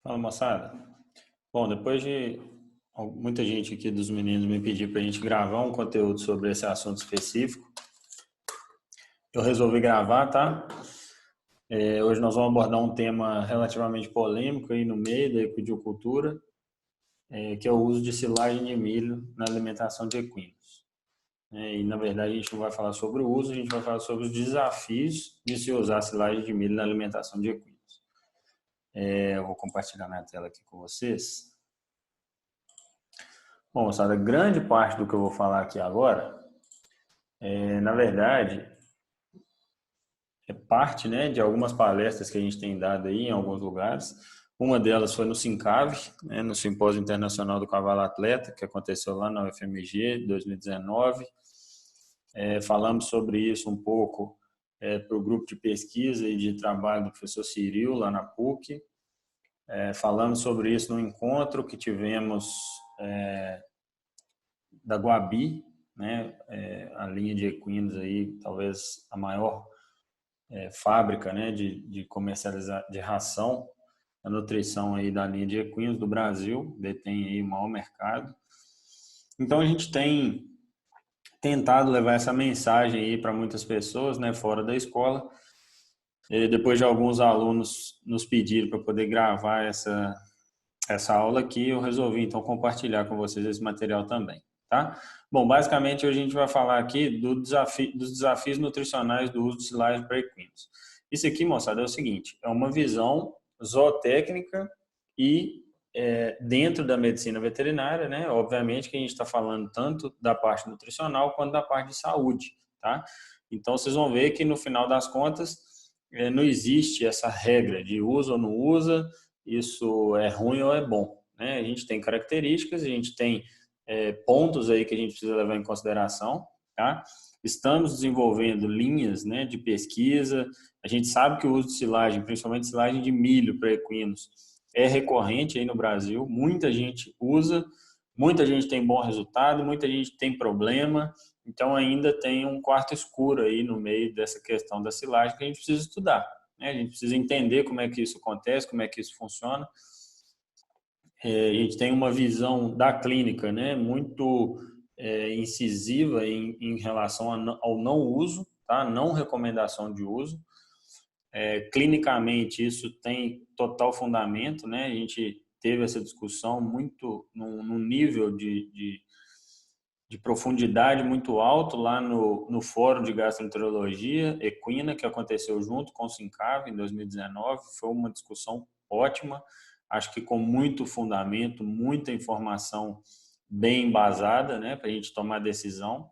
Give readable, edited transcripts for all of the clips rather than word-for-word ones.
Fala, moçada. Bom, depois de muita gente aqui dos meninos me pedir para a gente gravar um conteúdo sobre esse assunto específico, eu resolvi gravar, tá? Hoje nós vamos abordar um tema relativamente polêmico aí no meio da equidicultura, que é o uso de silagem de milho na alimentação de equinos. E, na verdade, a gente não vai falar sobre o uso, a gente vai falar sobre os desafios de se usar silagem de milho na alimentação de equinos. Eu vou compartilhar minha tela aqui com vocês. Bom, moçada, grande parte do que eu vou falar aqui agora, na verdade, é parte, né, de algumas palestras que a gente tem dado aí em alguns lugares. Uma delas foi no Sincave, né, no Simpósio Internacional do Cavalo Atleta, que aconteceu lá na UFMG em 2019. Falamos sobre isso um pouco para o grupo de pesquisa e de trabalho do professor Ciril, lá na PUC. Falamos sobre isso no encontro que tivemos da Guabi, né, a linha de equinos aí, talvez a maior fábrica, né, de comercializar de ração, a nutrição aí da linha de equinos do Brasil, detém aí o maior mercado. Então a gente tem tentado levar essa mensagem aí para muitas pessoas, né, fora da escola. E depois de alguns alunos nos pediram para poder gravar essa aula aqui, eu resolvi então compartilhar com vocês esse material também, tá? Bom, basicamente hoje a gente vai falar aqui dos desafios nutricionais do uso de silagem para equinos. Isso aqui, moçada, é o seguinte, é uma visão zootécnica e dentro da medicina veterinária, né? Obviamente que a gente está falando tanto da parte nutricional quanto da parte de saúde, tá? Então vocês vão ver que no final das contas não existe essa regra de usa ou não usa, isso é ruim ou é bom, né? A gente tem características, a gente tem pontos aí que a gente precisa levar em consideração, tá? Estamos desenvolvendo linhas, né, de pesquisa. A gente sabe que o uso de silagem, principalmente silagem de milho para equinos, é recorrente aí no Brasil. Muita gente usa, muita gente tem bom resultado, muita gente tem problema. Então ainda tem um quarto escuro aí no meio dessa questão da silagem que a gente precisa estudar, né? A gente precisa entender como é que isso acontece, como é que isso funciona. A gente tem uma visão da clínica, né, muito incisiva em relação ao não uso, tá? Não recomendação de uso. Clinicamente, isso tem total fundamento, né? A gente teve essa discussão muito num nível de profundidade muito alto lá no Fórum de Gastroenterologia Equina, que aconteceu junto com o Sincave em 2019. Foi uma discussão ótima, acho que com muito fundamento, muita informação bem embasada, né, para a gente tomar decisão.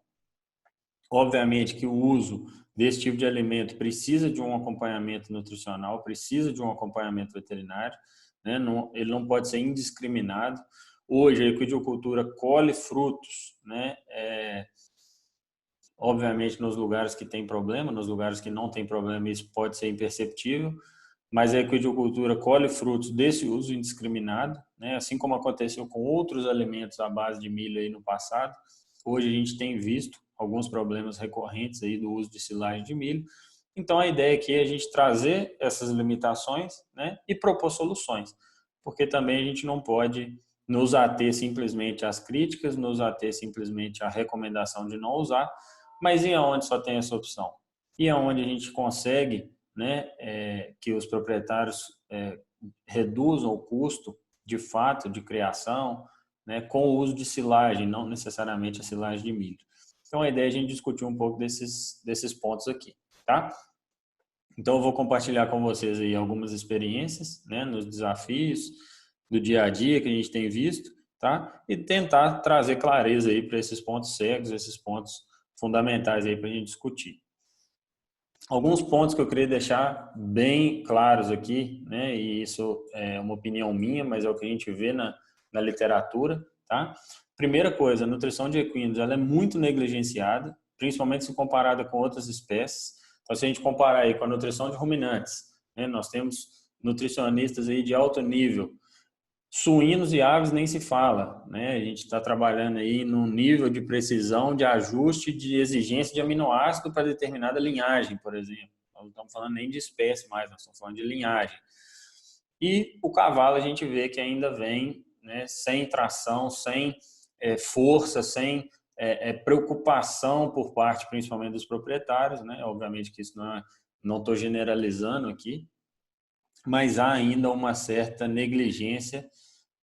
Obviamente que o uso desse tipo de alimento precisa de um acompanhamento nutricional, precisa de um acompanhamento veterinário, né? Ele não pode ser indiscriminado. Hoje a equidicultura colhe frutos, né? Obviamente nos lugares que tem problema, nos lugares que não tem problema isso pode ser imperceptível, mas a equidicultura colhe frutos desse uso indiscriminado, né? Assim como aconteceu com outros alimentos à base de milho aí no passado. Hoje a gente tem visto alguns problemas recorrentes aí do uso de silagem de milho. Então a ideia aqui é a gente trazer essas limitações, né, e propor soluções, porque também a gente não pode nos ater simplesmente às críticas, nos ater simplesmente à recomendação de não usar, mas e aonde só tem essa opção? E aonde a gente consegue, né, que os proprietários reduzam o custo de fato de criação, né, com o uso de silagem, não necessariamente a silagem de milho. Então a ideia é a gente discutir um pouco desses pontos aqui, tá? Então eu vou compartilhar com vocês aí algumas experiências, né, nos desafios do dia a dia que a gente tem visto, tá? E tentar trazer clareza aí para esses pontos cegos, esses pontos fundamentais aí para a gente discutir. Alguns pontos que eu queria deixar bem claros aqui, né? E isso é uma opinião minha, mas é o que a gente vê na literatura, tá? Primeira coisa, a nutrição de equinos, ela é muito negligenciada, principalmente se comparada com outras espécies. Então, se a gente comparar aí com a nutrição de ruminantes, né? Nós temos nutricionistas aí de alto nível. Suínos e aves nem se fala, né? A gente está trabalhando aí num nível de precisão, de ajuste, de exigência de aminoácido para determinada linhagem, por exemplo. Nós não estamos falando nem de espécie mais, nós estamos falando de linhagem. E o cavalo a gente vê que ainda vem, né, sem tração, sem força, sem preocupação por parte principalmente dos proprietários, né? Obviamente que isso não estou generalizando aqui, mas há ainda uma certa negligência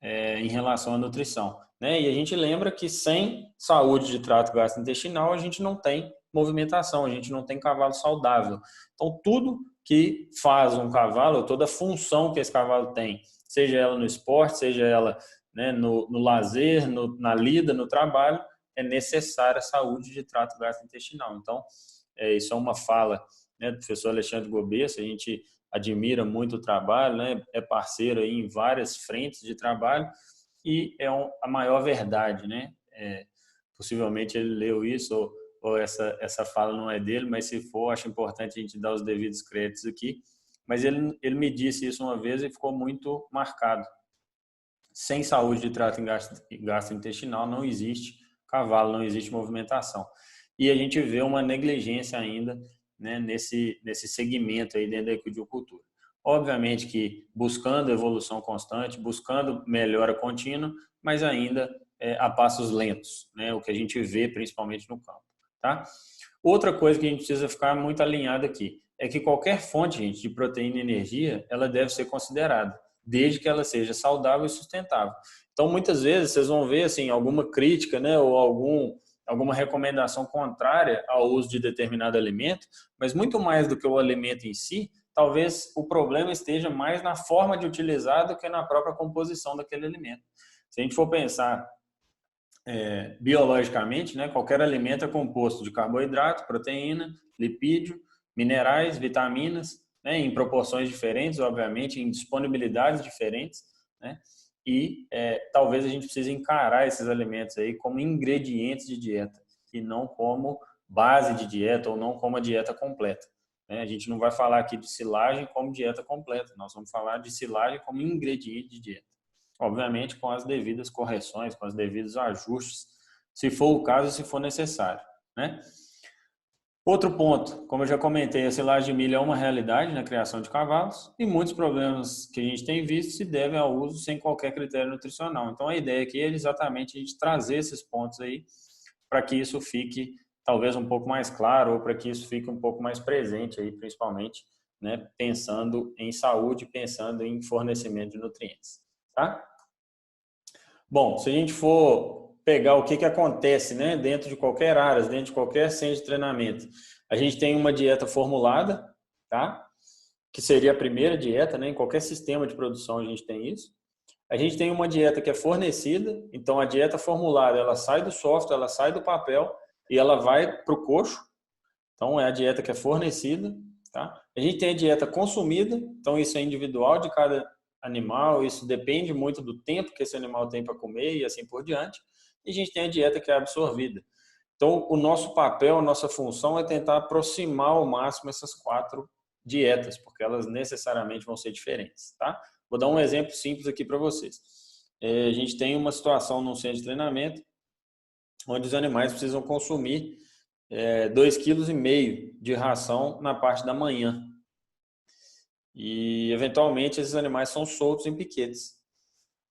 em relação à nutrição, né? E a gente lembra que sem saúde de trato gastrointestinal a gente não tem movimentação, a gente não tem cavalo saudável. Então tudo que faz um cavalo, toda a função que esse cavalo tem, seja ela no esporte, seja ela, né, no lazer, na lida, no trabalho, é necessária a saúde de trato gastrointestinal. Então, isso é uma fala, né, do professor Alexandre Gobessa. A gente admira muito o trabalho, né, é parceiro aí em várias frentes de trabalho e é a maior verdade, né? Possivelmente ele leu isso ou essa fala não é dele, mas se for, acho importante a gente dar os devidos créditos aqui. Mas ele me disse isso uma vez e ficou muito marcado. Sem saúde de trato gastrointestinal não existe cavalo, não existe movimentação. E a gente vê uma negligência ainda, né, nesse segmento aí dentro da equidicultura. Obviamente que buscando evolução constante, buscando melhora contínua, mas ainda a passos lentos, né, o que a gente vê principalmente no campo. Tá? Outra coisa que a gente precisa ficar muito alinhado aqui é que qualquer fonte, gente, de proteína e energia, ela deve ser considerada, desde que ela seja saudável e sustentável. Então, muitas vezes, vocês vão ver assim, alguma crítica, né, ou alguma recomendação contrária ao uso de determinado alimento, mas muito mais do que o alimento em si, talvez o problema esteja mais na forma de utilizar do que na própria composição daquele alimento. Se a gente for pensar biologicamente, né, qualquer alimento é composto de carboidrato, proteína, lipídio, minerais, vitaminas, né, em proporções diferentes, obviamente, em disponibilidades diferentes, né, e talvez a gente precise encarar esses alimentos aí como ingredientes de dieta e não como base de dieta ou não como a dieta completa, né? A gente não vai falar aqui de silagem como dieta completa, nós vamos falar de silagem como ingrediente de dieta. Obviamente com as devidas correções, com os devidos ajustes, se for o caso, se for necessário, né? Outro ponto, como eu já comentei, a silagem de milho é uma realidade na criação de cavalos e muitos problemas que a gente tem visto se devem ao uso sem qualquer critério nutricional. Então a ideia aqui é exatamente a gente trazer esses pontos aí para que isso fique talvez um pouco mais claro ou para que isso fique um pouco mais presente aí, principalmente, né, pensando em saúde, pensando em fornecimento de nutrientes, tá? Bom, se a gente for pegar o que acontece, né, dentro de qualquer área, dentro de qualquer centro de treinamento, a gente tem uma dieta formulada, tá? Que seria a primeira dieta, né? Em qualquer sistema de produção a gente tem isso. A gente tem uma dieta que é fornecida, então a dieta formulada, ela sai do software, ela sai do papel e ela vai para o coxo. Então é a dieta que é fornecida, tá? A gente tem a dieta consumida, então isso é individual de cada animal, isso depende muito do tempo que esse animal tem para comer e assim por diante. E a gente tem a dieta que é absorvida. Então, o nosso papel, a nossa função é tentar aproximar ao máximo essas 4 dietas, porque elas necessariamente vão ser diferentes, tá? Vou dar um exemplo simples aqui para vocês. A gente tem uma situação num centro de treinamento onde os animais precisam consumir 2,5 kg de ração na parte da manhã. E, eventualmente, esses animais são soltos em piquetes.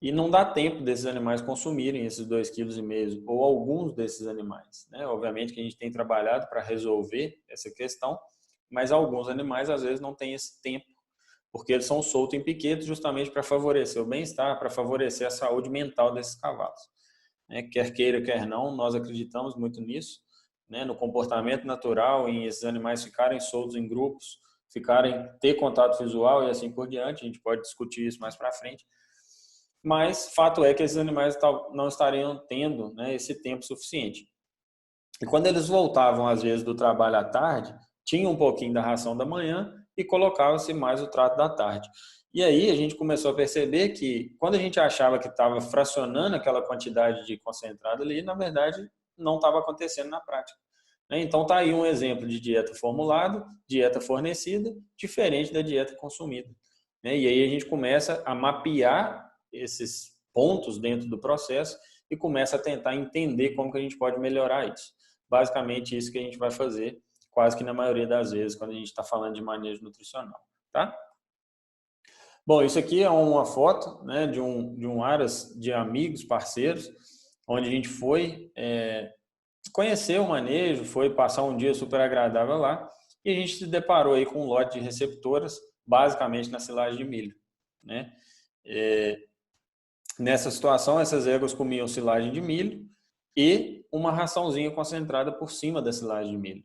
E não dá tempo desses animais consumirem esses 2,5 kg ou alguns desses animais, né? Obviamente que a gente tem trabalhado para resolver essa questão, mas alguns animais às vezes não têm esse tempo, porque eles são soltos em piquetes justamente para favorecer o bem-estar, para favorecer a saúde mental desses cavalos, né? Quer queira, quer não, nós acreditamos muito nisso, né? No comportamento natural, em esses animais ficarem soltos em grupos, ter contato visual e assim por diante. A gente pode discutir isso mais para frente. Mas fato é que esses animais não estariam tendo, né, esse tempo suficiente. E quando eles voltavam, às vezes, do trabalho à tarde, tinha um pouquinho da ração da manhã e colocava-se mais o trato da tarde. E aí a gente começou a perceber que quando a gente achava que estava fracionando aquela quantidade de concentrado ali, na verdade não estava acontecendo na prática. Então tá aí um exemplo de dieta formulada, dieta fornecida, diferente da dieta consumida. E aí a gente começa a mapear esses pontos dentro do processo e começa a tentar entender como que a gente pode melhorar isso. Basicamente isso que a gente vai fazer quase que na maioria das vezes quando a gente está falando de manejo nutricional, tá? Bom, isso aqui é uma foto, né, de um aras de amigos, parceiros, onde a gente foi conhecer o manejo, foi passar um dia super agradável lá, e a gente se deparou aí com um lote de receptoras, basicamente na silagem de milho, né? Nessa situação, essas éguas comiam silagem de milho e uma raçãozinha concentrada por cima da silagem de milho.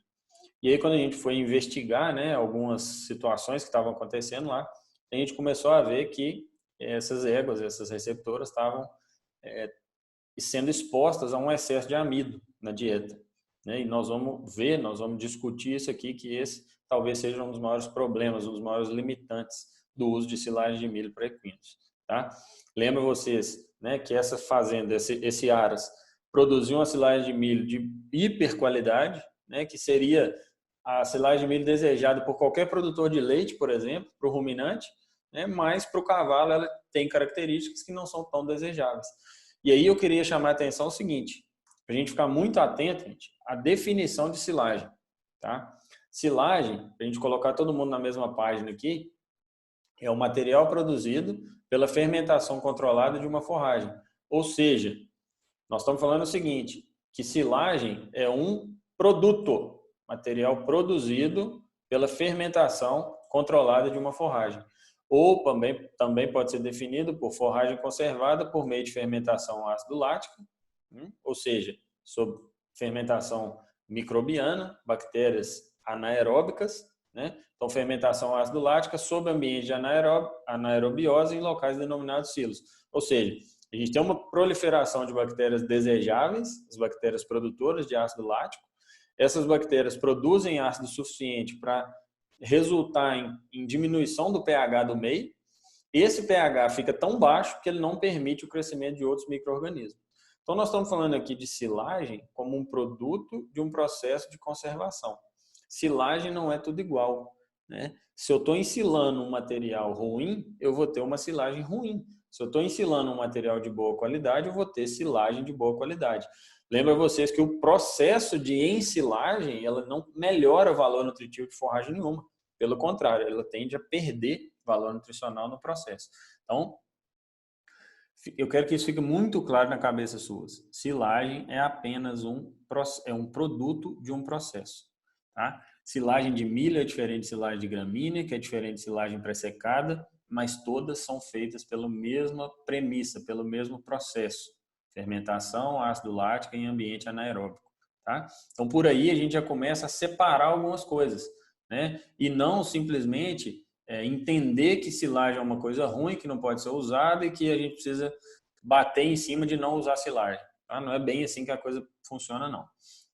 E aí, quando a gente foi investigar, né, algumas situações que estavam acontecendo lá, a gente começou a ver que essas éguas, essas receptoras estavam sendo expostas a um excesso de amido na dieta, né? E nós vamos discutir isso aqui, que esse talvez seja um dos maiores problemas, um dos maiores limitantes do uso de silagem de milho para equinos, tá? Lembro vocês, né, que essa fazenda, esse aras, produziu uma silagem de milho de hiper qualidade, né, que seria a silagem de milho desejada por qualquer produtor de leite, por exemplo, para o ruminante, né, mas para o cavalo ela tem características que não são tão desejáveis. E aí eu queria chamar a atenção o seguinte, para a gente ficar muito atento, gente, à definição de silagem, tá? Silagem, para a gente colocar todo mundo na mesma página aqui, é o material produzido pela fermentação controlada de uma forragem. Ou seja, nós estamos falando o seguinte, que silagem é um produto, material produzido pela fermentação controlada de uma forragem. Ou também pode ser definido por forragem conservada por meio de fermentação ácido lática, ou seja, sob fermentação microbiana, bactérias anaeróbicas, né? Então, fermentação ácido lática sob ambiente de anaerobiose em locais denominados silos. Ou seja, a gente tem uma proliferação de bactérias desejáveis, as bactérias produtoras de ácido lático. Essas bactérias produzem ácido suficiente para resultar em diminuição do pH do meio. Esse pH fica tão baixo que ele não permite o crescimento de outros micro-organismos. Então, nós estamos falando aqui de silagem como um produto de um processo de conservação. Silagem não é tudo igual, né? Se eu estou ensilando um material ruim, eu vou ter uma silagem ruim. Se eu estou ensilando um material de boa qualidade, eu vou ter silagem de boa qualidade. Lembra vocês que o processo de ensilagem, ela não melhora o valor nutritivo de forragem nenhuma. Pelo contrário, ela tende a perder valor nutricional no processo. Então, eu quero que isso fique muito claro na cabeça suas. Silagem é apenas um produto de um processo. Tá? Silagem de milho é diferente de silagem de gramínea, que é diferente de silagem pré-secada, mas todas são feitas pela mesma premissa, pelo mesmo processo. Fermentação, ácido lático em ambiente anaeróbico. Tá? Então, por aí a gente já começa a separar algumas coisas, né? E não simplesmente entender que silagem é uma coisa ruim, que não pode ser usada e que a gente precisa bater em cima de não usar silagem. Tá? Não é bem assim que a coisa funciona, não.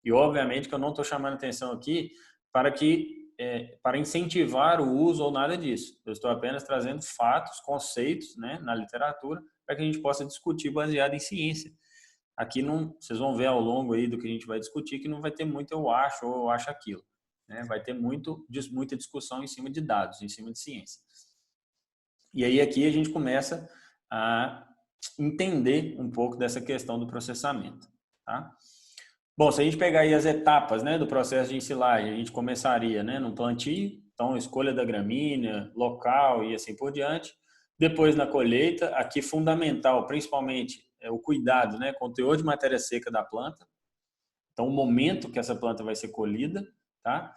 E, obviamente, que eu não estou chamando atenção aqui para incentivar o uso ou nada disso. Eu estou apenas trazendo fatos, conceitos, né, na literatura para que a gente possa discutir baseado em ciência. Aqui não, vocês vão ver ao longo aí do que a gente vai discutir que não vai ter muito eu acho ou eu acho aquilo. Né? Vai ter muita discussão em cima de dados, em cima de ciência. E aí aqui a gente começa a entender um pouco dessa questão do processamento. Tá? Bom, se a gente pegar aí as etapas, né, do processo de ensilagem, a gente começaria, né, no plantio, então escolha da gramínea, local e assim por diante. Depois na colheita, aqui fundamental, principalmente, é o cuidado, né, com o teor de matéria seca da planta. Então, o momento que essa planta vai ser colhida, tá?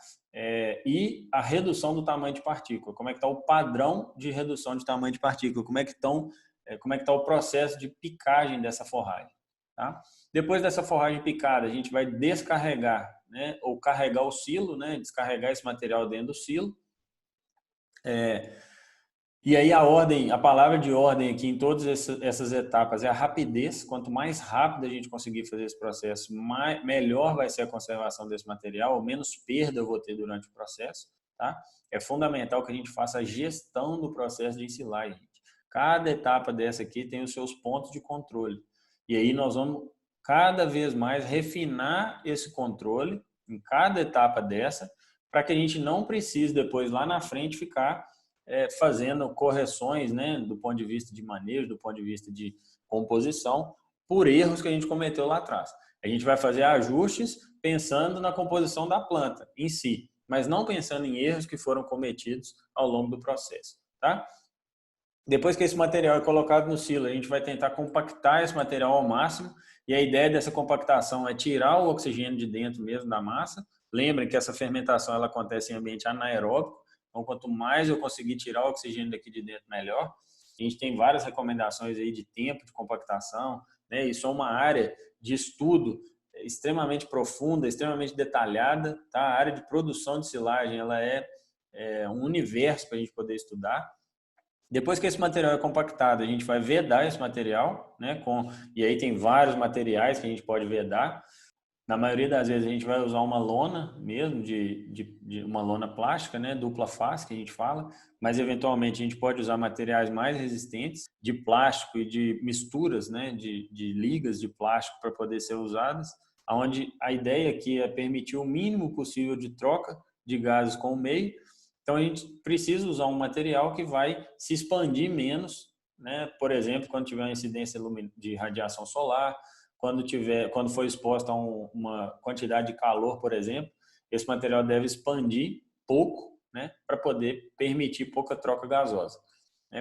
E a redução do tamanho de partícula. Como é que está o padrão de redução de tamanho de partícula? Como é que está o processo de picagem dessa forragem? Tá? Depois dessa forragem picada, a gente vai descarregar, né? Ou carregar o silo, né? Descarregar esse material dentro do silo. E aí a palavra de ordem aqui em todas essas etapas é a rapidez. Quanto mais rápido a gente conseguir fazer esse processo, melhor vai ser a conservação desse material, menos perda eu vou ter durante o processo. Tá? É fundamental que a gente faça a gestão do processo de ensilagem. Cada etapa dessa aqui tem os seus pontos de controle. E aí nós vamos cada vez mais refinar esse controle em cada etapa dessa, para que a gente não precise depois lá na frente ficar fazendo correções, né, do ponto de vista de manejo, do ponto de vista de composição, por erros que a gente cometeu lá atrás. A gente vai fazer ajustes pensando na composição da planta em si, mas não pensando em erros que foram cometidos ao longo do processo. Tá? Depois que esse material é colocado no silo, a gente vai tentar compactar esse material ao máximo, e a ideia dessa compactação é tirar o oxigênio de dentro mesmo da massa. Lembrem que essa fermentação ela acontece em ambiente anaeróbico, então quanto mais eu conseguir tirar o oxigênio daqui de dentro, melhor. A gente tem várias recomendações aí de tempo de compactação, né? Isso é uma área de estudo extremamente profunda, extremamente detalhada, tá? A área de produção de silagem ela é um universo para a gente poder estudar. Depois que esse material é compactado, a gente vai vedar esse material, né? E aí tem vários materiais que a gente pode vedar. Na maioria das vezes a gente vai usar uma lona mesmo, de uma lona plástica, né? Dupla face, que a gente fala, mas eventualmente a gente pode usar materiais mais resistentes, de plástico e de misturas, né? De ligas de plástico para poder ser usadas, onde a ideia aqui é permitir o mínimo possível de troca de gases com o meio. Então a gente precisa usar um material que vai se expandir menos, né? Por exemplo, quando tiver uma incidência de radiação solar, quando for exposto a uma quantidade de calor, por exemplo, esse material deve expandir pouco, né? Para poder permitir pouca troca gasosa.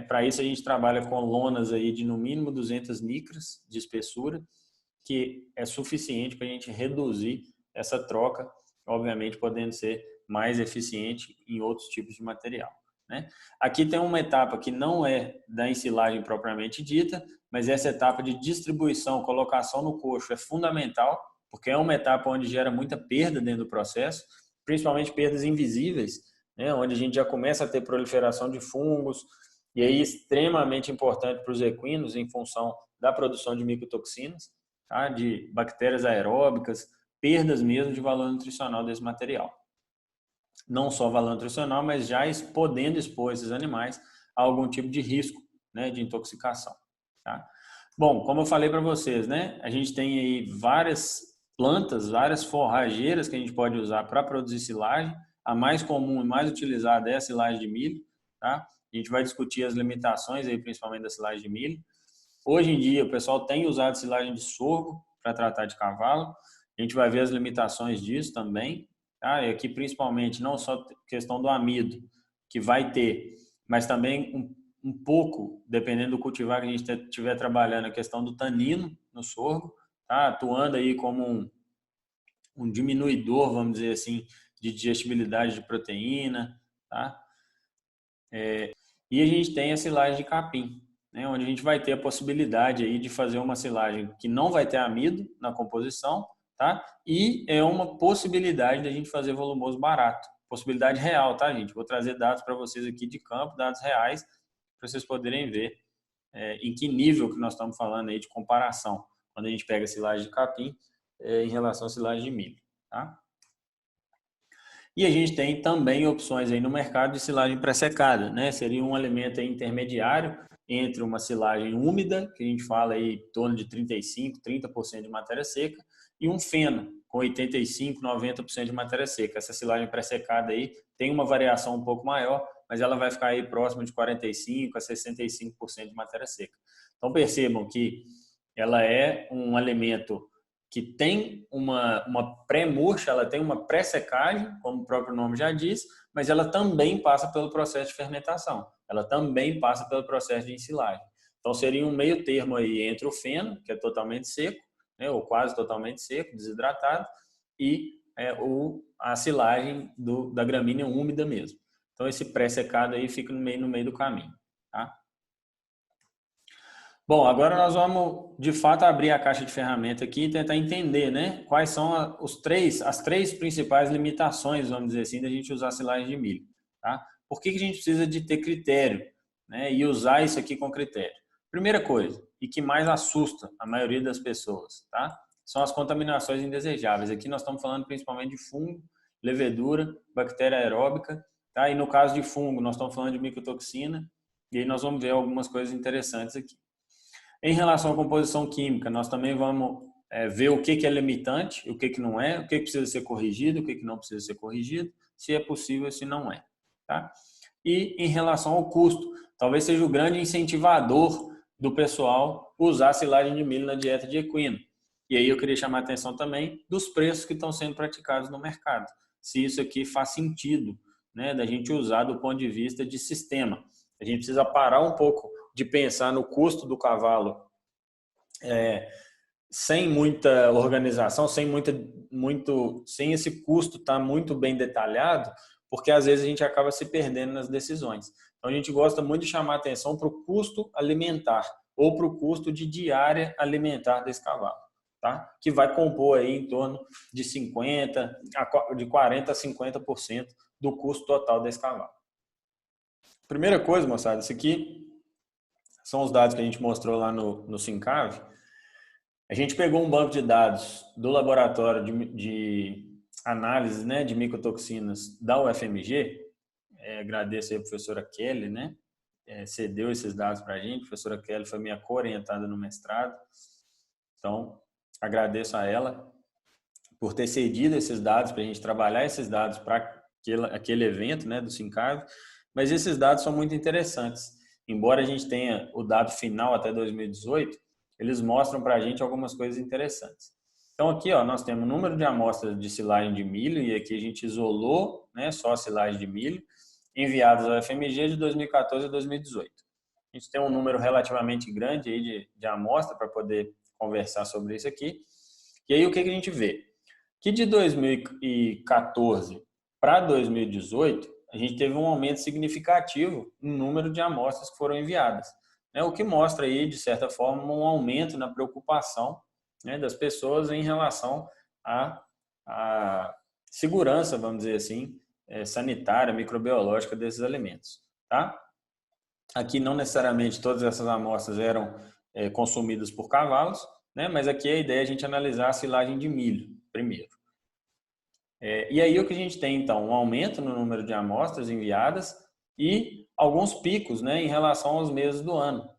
Para isso a gente trabalha com lonas aí de no mínimo 200 micras de espessura, que é suficiente para a gente reduzir essa troca, obviamente podendo ser mais eficiente em outros tipos de material, né? Aqui tem uma etapa que não é da ensilagem propriamente dita, mas essa etapa de distribuição, colocação no coxo é fundamental, porque é uma etapa onde gera muita perda dentro do processo, principalmente perdas invisíveis, né? Onde a gente já começa a ter proliferação de fungos, e aí extremamente importante para os equinos em função da produção de micotoxinas, tá? De bactérias aeróbicas, perdas mesmo de valor nutricional desse material. Não só valor nutricional, mas já podendo expor esses animais a algum tipo de risco, né, de intoxicação. Tá? Bom, como eu falei para vocês, né, a gente tem aí várias plantas, várias forrageiras que a gente pode usar para produzir silagem. A mais comum e mais utilizada é a silagem de milho. Tá? A gente vai discutir as limitações, aí, principalmente da silagem de milho. Hoje em dia, o pessoal tem usado silagem de sorgo para tratar de cavalo. A gente vai ver as limitações disso também. Tá? E aqui, principalmente, não só questão do amido, que vai ter, mas também um pouco, dependendo do cultivar que a gente estiver trabalhando, a questão do tanino no sorgo, tá? Atuando aí como um diminuidor, vamos dizer assim, de digestibilidade de proteína. Tá? E a gente tem a silagem de capim, né, onde a gente vai ter a possibilidade aí de fazer uma silagem que não vai ter amido na composição, tá? E é uma possibilidade da gente fazer volumoso barato. Possibilidade real, tá, gente? Vou trazer dados para vocês aqui de campo, dados reais, para vocês poderem ver em que nível que nós estamos falando aí de comparação, quando a gente pega a silagem de capim em relação à silagem de milho, tá? E a gente tem também opções aí no mercado de silagem pré-secada, né? Seria um alimento aí intermediário entre uma silagem úmida, que a gente fala aí em torno de 35, 30% de matéria seca, e um feno com 85, 90% de matéria seca. Essa silagem pré-secada aí tem uma variação um pouco maior, mas ela vai ficar aí próximo de 45 a 65% de matéria seca. Então percebam que ela é um alimento que tem uma pré-murcha, ela tem uma pré-secagem, como o próprio nome já diz, mas ela também passa pelo processo de fermentação, ela também passa pelo processo de ensilagem. Então seria um meio termo aí entre o feno, que é totalmente seco, né, ou quase totalmente seco, desidratado, e a silagem da gramínea úmida mesmo. Então esse pré-secado aí fica no meio do caminho. Tá? Bom, agora nós vamos de fato abrir a caixa de ferramenta aqui e tentar entender, né, quais são as três principais limitações, vamos dizer assim, da gente usar silagem de milho. Tá? Por que a gente precisa de ter critério, né, e usar isso aqui com critério? Primeira coisa, e que mais assusta a maioria das pessoas, tá? São as contaminações indesejáveis. Aqui nós estamos falando principalmente de fungo, levedura, bactéria aeróbica, tá? E no caso de fungo, nós estamos falando de micotoxina, e aí nós vamos ver algumas coisas interessantes aqui. Em relação à composição química, nós também vamos ver o que é limitante, o que não é, o que precisa ser corrigido, o que não precisa ser corrigido, se é possível, se não é. Tá? E em relação ao custo, talvez seja o grande incentivador do pessoal usar silagem de milho na dieta de equino. E aí eu queria chamar a atenção também dos preços que estão sendo praticados no mercado. Se isso aqui faz sentido, né, da gente usar do ponto de vista de sistema. A gente precisa parar um pouco de pensar no custo do cavalo sem muita organização, sem esse custo estar muito bem detalhado, porque às vezes a gente acaba se perdendo nas decisões. Então a gente gosta muito de chamar atenção para o custo alimentar ou para o custo de diária alimentar desse cavalo, tá? Que vai compor aí em torno de 40% a 50% do custo total desse cavalo. Primeira coisa, moçada, isso aqui são os dados que a gente mostrou lá no Sincave. A gente pegou um banco de dados do laboratório de análise, né, de micotoxinas da UFMG. Agradeço aí a professora Kelly, né, cedeu esses dados para a gente. A professora Kelly foi minha co-orientada no mestrado. Então, agradeço a ela por ter cedido esses dados para a gente trabalhar esses dados para aquele evento, né, do Sincave. Mas esses dados são muito interessantes. Embora a gente tenha o dado final até 2018, eles mostram para a gente algumas coisas interessantes. Então aqui, ó, nós temos o número de amostras de silagem de milho, e aqui a gente isolou, né, só a silagem de milho, enviadas ao FMG de 2014 a 2018. A gente tem um número relativamente grande aí de amostra para poder conversar sobre isso aqui. E aí o que a gente vê? Que de 2014 para 2018, a gente teve um aumento significativo no número de amostras que foram enviadas, né? O que mostra aí, de certa forma, um aumento na preocupação, né, das pessoas em relação à segurança, vamos dizer assim, sanitária, microbiológica desses alimentos, tá? Aqui não necessariamente todas essas amostras eram consumidas por cavalos, né, mas aqui a ideia é a gente analisar a silagem de milho primeiro. E aí o que a gente tem, então, um aumento no número de amostras enviadas e alguns picos, né, em relação aos meses do ano.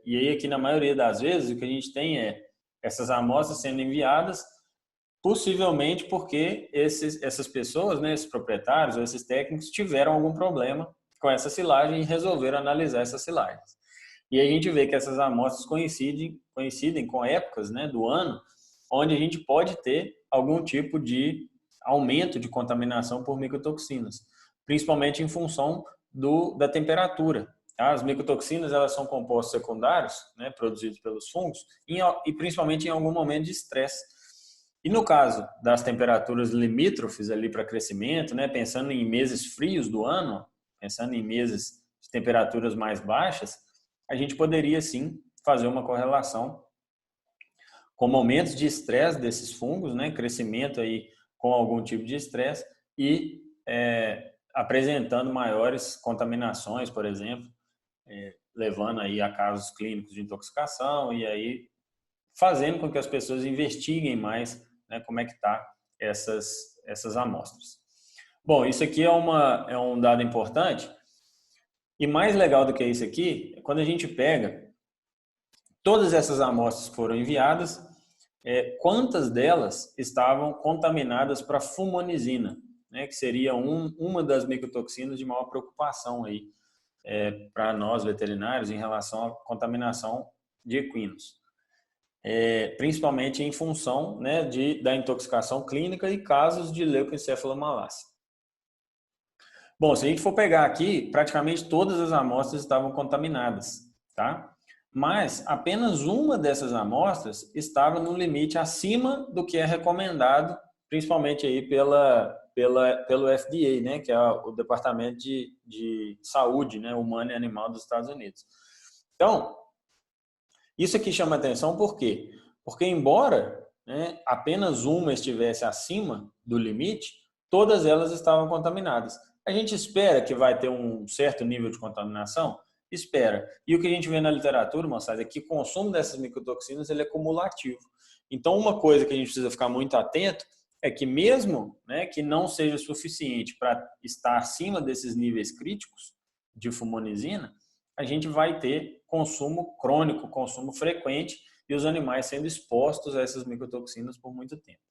E aí aqui, na maioria das vezes, o que a gente tem é essas amostras sendo enviadas, possivelmente porque essas pessoas, né, esses proprietários ou esses técnicos tiveram algum problema com essa silagem e resolveram analisar essas silagens. E aí a gente vê que essas amostras coincidem com épocas, né, do ano onde a gente pode ter algum tipo de aumento de contaminação por micotoxinas, principalmente em função da temperatura. Tá? As micotoxinas, elas são compostos secundários, né, produzidos pelos fungos, e principalmente em algum momento de estresse. E no caso das temperaturas limítrofes ali para crescimento, né, pensando em meses frios do ano, pensando em meses de temperaturas mais baixas, a gente poderia sim fazer uma correlação com momentos de estresse desses fungos, né, crescimento aí com algum tipo de estresse e apresentando maiores contaminações, por exemplo, levando aí a casos clínicos de intoxicação e aí fazendo com que as pessoas investiguem mais, né, como é que tá essas amostras. Bom, isso aqui é um dado importante e mais legal do que isso aqui é quando a gente pega todas essas amostras que foram enviadas, quantas delas estavam contaminadas para fumonizina, né, que seria uma das micotoxinas de maior preocupação aí para nós veterinários em relação à contaminação de equinos, principalmente em função, né, da intoxicação clínica e casos de leucoencefalomalácia. Bom, se a gente for pegar aqui, praticamente todas as amostras estavam contaminadas, tá? Mas apenas uma dessas amostras estava no limite acima do que é recomendado, principalmente aí pelo FDA, né, que é o Departamento de Saúde, né, Humana e Animal dos Estados Unidos. Então, isso aqui chama atenção por quê? Porque embora, né, apenas uma estivesse acima do limite, todas elas estavam contaminadas. A gente espera que vai ter um certo nível de contaminação? Espera. E o que a gente vê na literatura, moçada, é que o consumo dessas micotoxinas ele é cumulativo. Então, uma coisa que a gente precisa ficar muito atento é que mesmo, né, que não seja suficiente para estar acima desses níveis críticos de fumonizina, a gente vai ter consumo crônico, consumo frequente e os animais sendo expostos a essas micotoxinas por muito tempo.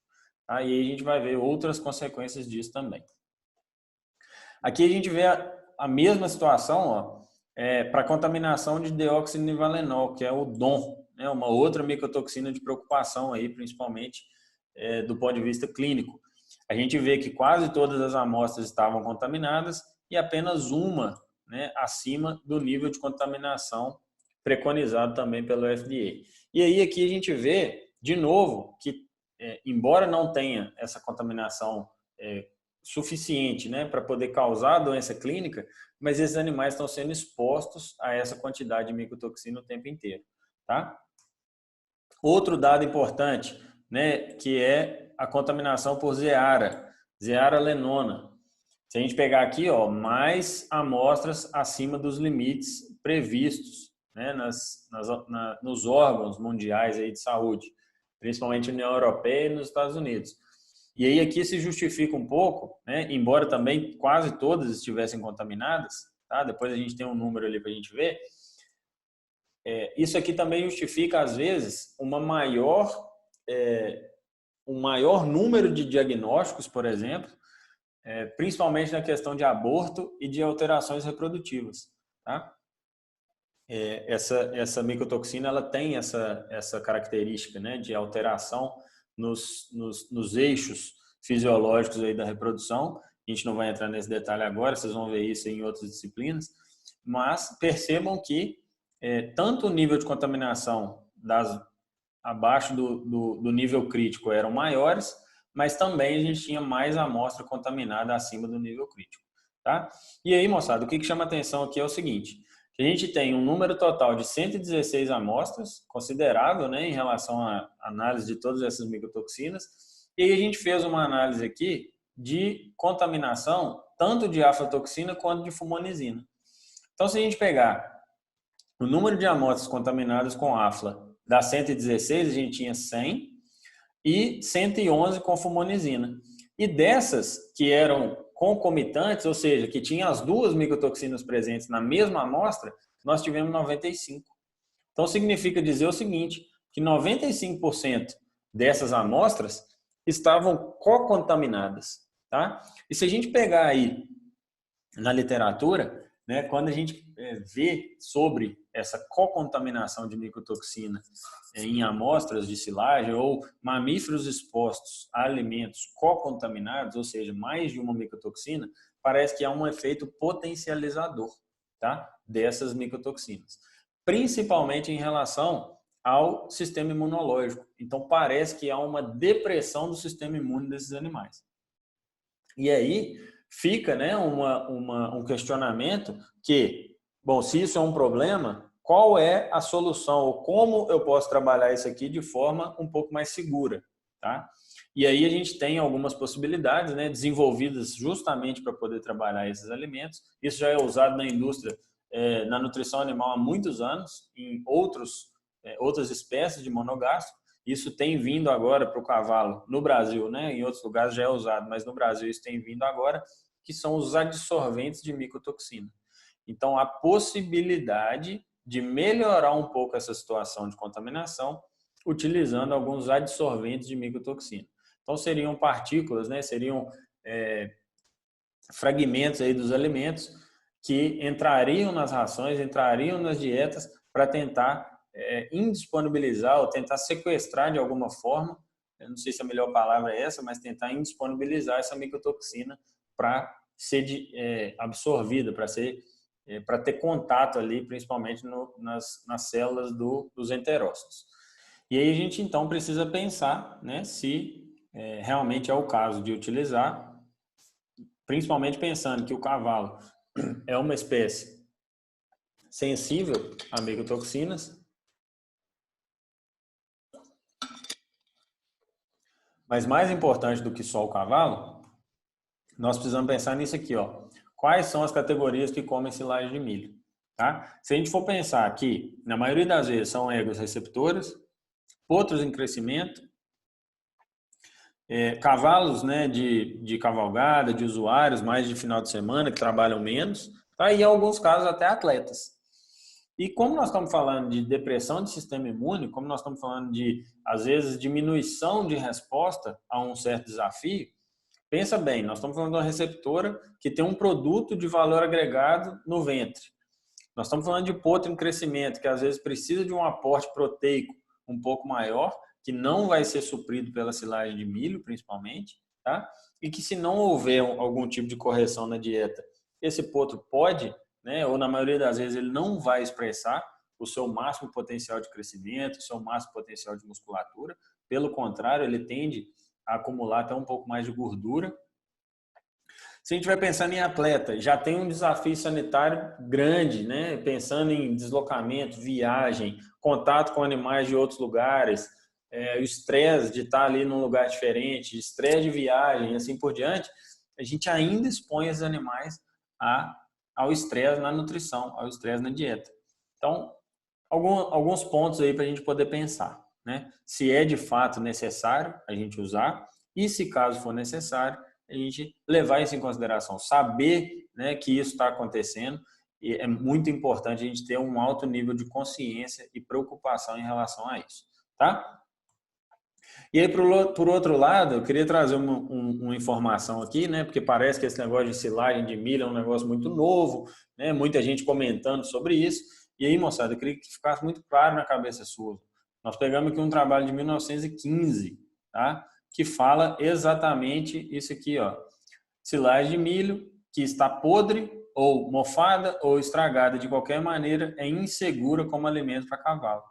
Aí a gente vai ver outras consequências disso também. Aqui a gente vê a mesma situação, ó, para contaminação de deoxinivalenol, que é o DON, né, uma outra micotoxina de preocupação aí, principalmente do ponto de vista clínico. A gente vê que quase todas as amostras estavam contaminadas e apenas uma, né, acima do nível de contaminação preconizado também pelo FDA. E aí aqui a gente vê, de novo, que embora não tenha essa contaminação suficiente, né, para poder causar a doença clínica, mas esses animais estão sendo expostos a essa quantidade de micotoxina o tempo inteiro, tá? Outro dado importante, né, que é a contaminação por Zeara lenona. Se a gente pegar aqui, ó, mais amostras acima dos limites previstos, né, nos órgãos mundiais aí de saúde, principalmente na União Europeia e nos Estados Unidos. E aí aqui se justifica um pouco, né, embora também quase todas estivessem contaminadas, tá? Depois a gente tem um número ali para a gente ver. Isso aqui também justifica, às vezes, um maior número de diagnósticos, por exemplo, principalmente na questão de aborto e de alterações reprodutivas. Tá? Essa micotoxina ela tem essa característica, né, de alteração nos eixos fisiológicos aí da reprodução. A gente não vai entrar nesse detalhe agora, vocês vão ver isso em outras disciplinas, mas percebam que tanto o nível de contaminação abaixo do nível crítico eram maiores, mas também a gente tinha mais amostra contaminada acima do nível crítico. Tá? E aí, moçada, o que chama atenção aqui é o seguinte, a gente tem um número total de 116 amostras, considerável, né, em relação à análise de todas essas micotoxinas, e aí a gente fez uma análise aqui de contaminação tanto de aflatoxina quanto de fumonizina. Então, se a gente pegar o número de amostras contaminadas com afla das 116, a gente tinha 100 e 111 com fumonizina. E dessas que eram concomitantes, ou seja, que tinham as duas micotoxinas presentes na mesma amostra, nós tivemos 95. Então, significa dizer o seguinte, que 95% dessas amostras estavam co-contaminadas. Tá? E se a gente pegar aí na literatura, né, quando a gente vê sobre essa co-contaminação de micotoxina em amostras de silagem ou mamíferos expostos a alimentos co-contaminados, ou seja, mais de uma micotoxina, parece que há um efeito potencializador, tá, dessas micotoxinas, principalmente em relação ao sistema imunológico. Então, parece que há uma depressão do sistema imune desses animais. E aí fica, né, um questionamento que, bom, se isso é um problema, qual é a solução ou como eu posso trabalhar isso aqui de forma um pouco mais segura, tá? E aí a gente tem algumas possibilidades, né, desenvolvidas justamente para poder trabalhar esses alimentos. Isso já é usado na indústria, na nutrição animal há muitos anos, em outras espécies de monogástrico. Isso tem vindo agora para o cavalo no Brasil, né? Em outros lugares já é usado, mas no Brasil isso tem vindo agora, que são os adsorventes de micotoxina. Então, a possibilidade de melhorar um pouco essa situação de contaminação utilizando alguns adsorventes de micotoxina. Então, seriam partículas, né? Seriam fragmentos aí dos alimentos que entrariam nas rações, entrariam nas dietas para tentar indisponibilizar ou tentar sequestrar de alguma forma, eu não sei se a melhor palavra é essa, mas tentar indisponibilizar essa micotoxina para ser absorvida, para ter contato ali, principalmente nas células dos enterócitos. E aí a gente então precisa pensar, né, se realmente é o caso de utilizar, principalmente pensando que o cavalo é uma espécie sensível a micotoxinas. Mas mais importante do que só o cavalo, nós precisamos pensar nisso aqui, ó. Quais são as categorias que comem silagem de milho? Tá? Se a gente for pensar aqui, na maioria das vezes são éguas receptoras, potros em crescimento, cavalos, né, de cavalgada, de usuários, mais de final de semana, que trabalham menos, tá? E em alguns casos até atletas. E como nós estamos falando de depressão de sistema imune, como nós estamos falando de, às vezes, diminuição de resposta a um certo desafio, pensa bem, nós estamos falando de uma receptora que tem um produto de valor agregado no ventre. Nós estamos falando de potro em crescimento, que às vezes precisa de um aporte proteico um pouco maior, que não vai ser suprido pela silagem de milho, principalmente, tá? E que se não houver algum tipo de correção na dieta, esse potro pode, né, ou na maioria das vezes ele não vai expressar o seu máximo potencial de crescimento, o seu máximo potencial de musculatura. Pelo contrário, ele tende a acumular até um pouco mais de gordura. Se a gente vai pensando em atleta, já tem um desafio sanitário grande, né? Pensando em deslocamento, viagem, contato com animais de outros lugares, o estresse de estar ali num lugar diferente, estresse de viagem, assim por diante, a gente ainda expõe os animais ao estresse na nutrição, ao estresse na dieta. Então, alguns pontos aí para a gente poder pensar, né? Se é de fato necessário a gente usar e, se caso for necessário, a gente levar isso em consideração, saber, né, que isso está acontecendo, e é muito importante a gente ter um alto nível de consciência e preocupação em relação a isso, tá? E aí, por outro lado, eu queria trazer uma informação aqui, né, porque parece que esse negócio de silagem de milho é um negócio muito novo, né, muita gente comentando sobre isso, e aí, moçada, eu queria que ficasse muito claro na cabeça sua. Nós pegamos aqui um trabalho de 1915, tá? Que fala exatamente isso aqui, ó. Silagem de milho que está podre ou mofada ou estragada de qualquer maneira é insegura como alimento para cavalo,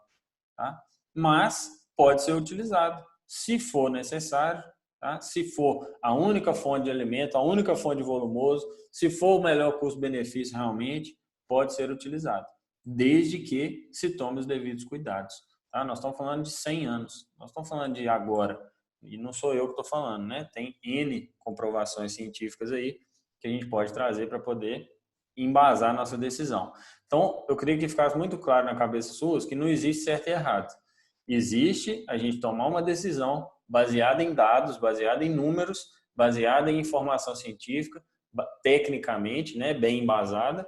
tá? Mas pode ser utilizado se for necessário, tá? Se for a única fonte de alimento, a única fonte de volumoso, se for o melhor custo-benefício realmente, pode ser utilizado, desde que se tome os devidos cuidados, tá? Nós estamos falando de 100 anos, nós estamos falando de agora. E não sou eu que estou falando, né? Tem N comprovações científicas aí que a gente pode trazer para poder embasar a nossa decisão. Então, eu queria que ficasse muito claro na cabeça sua que não existe certo e errado. Existe a gente tomar uma decisão baseada em dados, baseada em números, baseada em informação científica, tecnicamente, né, bem embasada,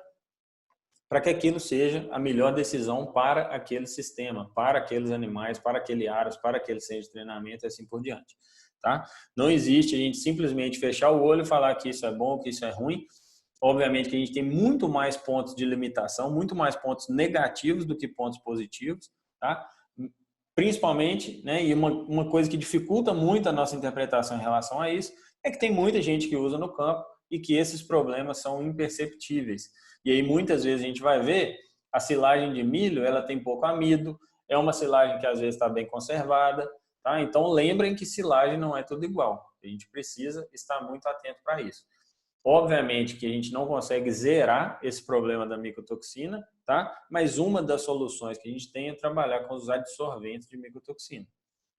para que aquilo seja a melhor decisão para aquele sistema, para aqueles animais, para aquele aras, para aquele centro de treinamento e assim por diante. Tá? Não existe a gente simplesmente fechar o olho e falar que isso é bom, que isso é ruim. Obviamente que a gente tem muito mais pontos de limitação, muito mais pontos negativos do que pontos positivos, tá? Principalmente, né, e uma coisa que dificulta muito a nossa interpretação em relação a isso é que tem muita gente que usa no campo e que esses problemas são imperceptíveis. E aí muitas vezes a gente vai ver a silagem de milho, ela tem pouco amido, é uma silagem que às vezes está bem conservada, tá? Então lembrem que silagem não é tudo igual. A gente precisa estar muito atento para isso. Obviamente que a gente não consegue zerar esse problema da micotoxina, tá? Mas uma das soluções que a gente tem é trabalhar com os adsorventes de micotoxina.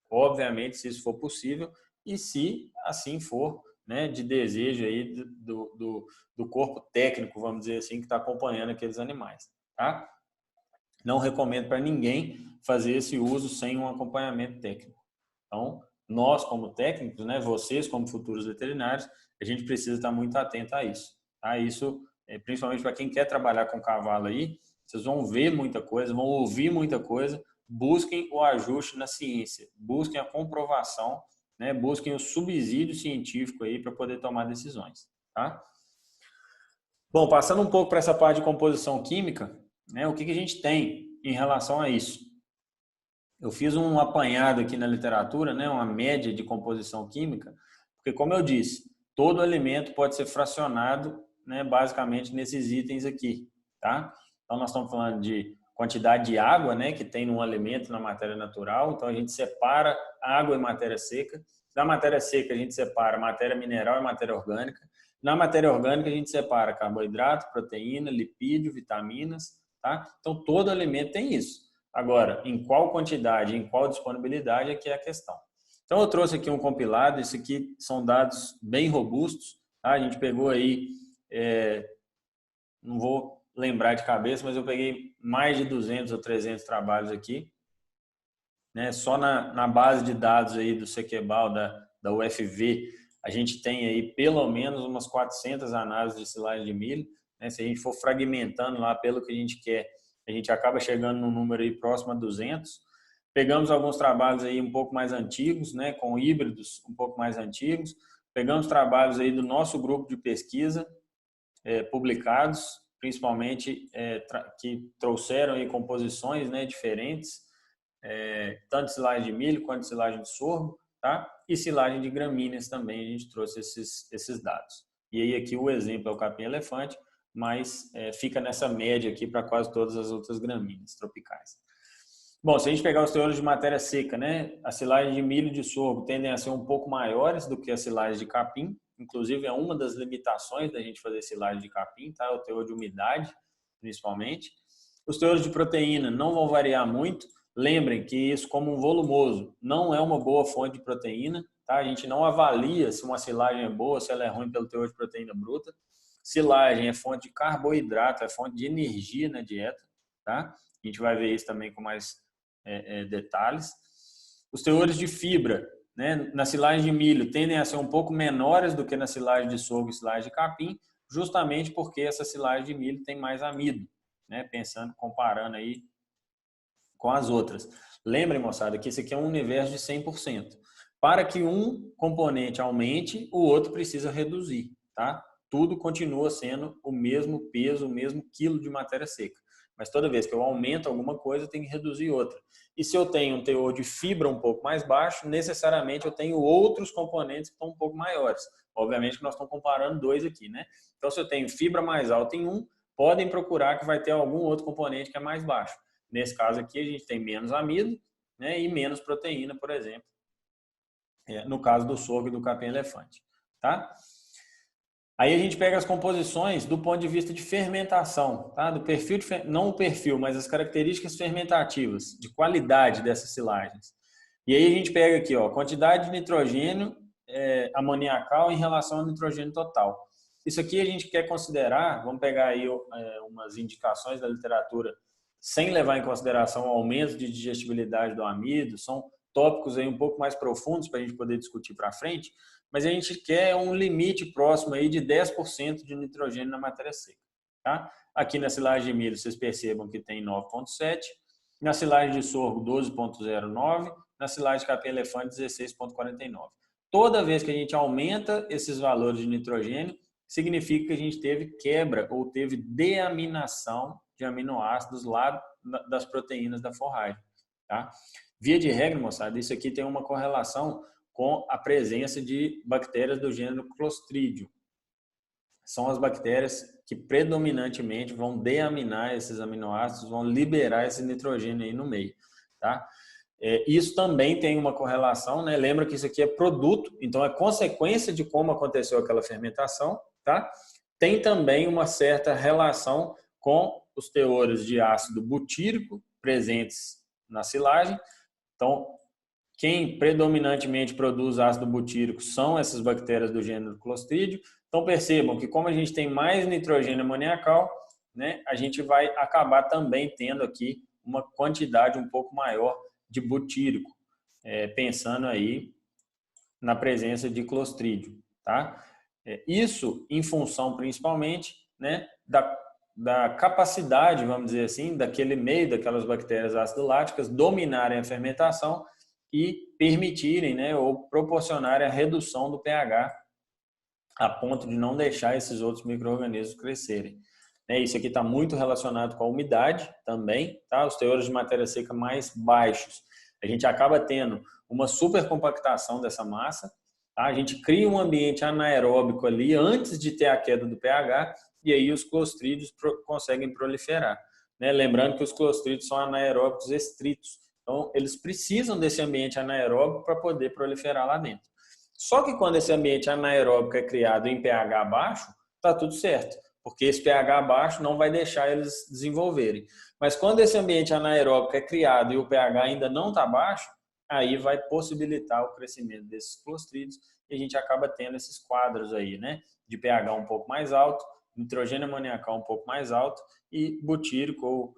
Obviamente, se isso for possível e se assim for, né, de desejo aí do corpo técnico, vamos dizer assim, que está acompanhando aqueles animais, tá? Não recomendo para ninguém fazer esse uso sem um acompanhamento técnico. Então, nós como técnicos, né, vocês como futuros veterinários, a gente precisa estar muito atento a isso, tá? Isso, principalmente para quem quer trabalhar com cavalo aí, vocês vão ver muita coisa, vão ouvir muita coisa, busquem o ajuste na ciência, busquem a comprovação, né, busquem o subsídio científico aí para poder tomar decisões, tá? Bom, passando um pouco para essa parte de composição química, né, o que a gente tem em relação a isso? Eu fiz um apanhado aqui na literatura, né, uma média de composição química, porque, como eu disse, todo alimento pode ser fracionado, né, basicamente nesses itens aqui, tá? Então, nós estamos falando de quantidade de água, né, que tem num alimento na matéria natural. Então, a gente separa água e matéria seca. Da matéria seca, a gente separa matéria mineral e matéria orgânica. Na matéria orgânica, a gente separa carboidrato, proteína, lipídio, vitaminas, tá? Então, todo alimento tem isso. Agora, em qual quantidade, em qual disponibilidade é que é a questão. Então, eu trouxe aqui um compilado. Isso aqui são dados bem robustos, tá? A gente pegou aí, não vou lembrar de cabeça, mas eu peguei mais de 200 ou 300 trabalhos aqui, né? Só na base de dados aí do Sequebal, da UFV, a gente tem aí pelo menos umas 400 análises de silagem de milho, né? Se a gente for fragmentando lá pelo que a gente quer, a gente acaba chegando num número aí próximo a 200. Pegamos alguns trabalhos aí um pouco mais antigos, né, com híbridos um pouco mais antigos. Pegamos trabalhos aí do nosso grupo de pesquisa, publicados, principalmente que trouxeram aí composições, né, diferentes, tanto de silagem de milho quanto de silagem de sorgo, tá? E silagem de gramíneas também, a gente trouxe esses dados. E aí aqui o exemplo é o capim-elefante, mas fica nessa média aqui para quase todas as outras gramíneas tropicais. Bom, se a gente pegar os teores de matéria seca, né, as silagens de milho e de sorgo tendem a ser um pouco maiores do que as silagens de capim. Inclusive, é uma das limitações da gente fazer silagem de capim, tá? O teor de umidade, principalmente. Os teores de proteína não vão variar muito. Lembrem que isso, como um volumoso, não é uma boa fonte de proteína, tá? A gente não avalia se uma silagem é boa, se ela é ruim pelo teor de proteína bruta. Silagem é fonte de carboidrato, é fonte de energia na dieta, tá? A gente vai ver isso também com mais detalhes. Os teores de fibra, né, na silagem de milho tendem a ser um pouco menores do que na silagem de sorgo e silagem de capim, justamente porque essa silagem de milho tem mais amido, né, comparando aí com as outras. Lembrem, moçada, que esse aqui é um universo de 100%. Para que um componente aumente, o outro precisa reduzir, tá? Tudo continua sendo o mesmo peso, o mesmo quilo de matéria seca. Mas toda vez que eu aumento alguma coisa, eu tenho que reduzir outra. E se eu tenho um teor de fibra um pouco mais baixo, necessariamente eu tenho outros componentes que estão um pouco maiores. Obviamente que nós estamos comparando dois aqui, né? Então, se eu tenho fibra mais alta em um, podem procurar que vai ter algum outro componente que é mais baixo. Nesse caso aqui, a gente tem menos amido, né, e menos proteína, por exemplo, no caso do sorgo e do capim-elefante. Tá? Aí a gente pega as composições do ponto de vista de fermentação, tá? Do perfil não o perfil, mas as características fermentativas, de qualidade dessas silagens. E aí a gente pega aqui, ó, quantidade de nitrogênio amoniacal em relação ao nitrogênio total. Isso aqui a gente quer considerar, vamos pegar aí umas indicações da literatura, sem levar em consideração o aumento de digestibilidade do amido, são tópicos aí um pouco mais profundos para a gente poder discutir para frente, mas a gente quer um limite próximo aí de 10% de nitrogênio na matéria seca. Tá? Aqui na silagem de milho, vocês percebam que tem 9,7, na silagem de sorgo 12,09, na silagem de capim-elefante 16,49. Toda vez que a gente aumenta esses valores de nitrogênio, significa que a gente teve quebra ou teve deaminação de aminoácidos lá das proteínas da forragem. Tá? Via de regra, moçada, isso aqui tem uma correlação com a presença de bactérias do gênero Clostridium. São as bactérias que predominantemente vão deaminar esses aminoácidos, vão liberar esse nitrogênio aí no meio. Tá? Isso também tem uma correlação, né? Lembra que isso aqui é produto, então é consequência de como aconteceu aquela fermentação. Tá? Tem também uma certa relação com os teores de ácido butírico presentes na silagem. Então, quem predominantemente produz ácido butírico são essas bactérias do gênero Clostridium. Então, percebam que como a gente tem mais nitrogênio amoniacal, né, a gente vai acabar também tendo aqui uma quantidade um pouco maior de butírico, pensando aí na presença de Clostridium. Tá? Isso em função principalmente, né, da capacidade, vamos dizer assim, daquele meio, daquelas bactérias ácido-láticas dominarem a fermentação e permitirem, né, ou proporcionarem a redução do pH a ponto de não deixar esses outros micro-organismos crescerem. Isso aqui está muito relacionado com a umidade também, tá? Os teores de matéria seca mais baixos. A gente acaba tendo uma supercompactação dessa massa, tá? A gente cria um ambiente anaeróbico ali antes de ter a queda do pH e aí os clostrídeos conseguem proliferar. Lembrando que os clostrídeos são anaeróbicos estritos, então eles precisam desse ambiente anaeróbico para poder proliferar lá dentro. Só que quando esse ambiente anaeróbico é criado em pH baixo, está tudo certo, porque esse pH baixo não vai deixar eles desenvolverem. Mas quando esse ambiente anaeróbico é criado e o pH ainda não está baixo, aí vai possibilitar o crescimento desses clostrídeos e a gente acaba tendo esses quadros aí, né? De pH um pouco mais alto, nitrogênio amoniacal um pouco mais alto e butírico ou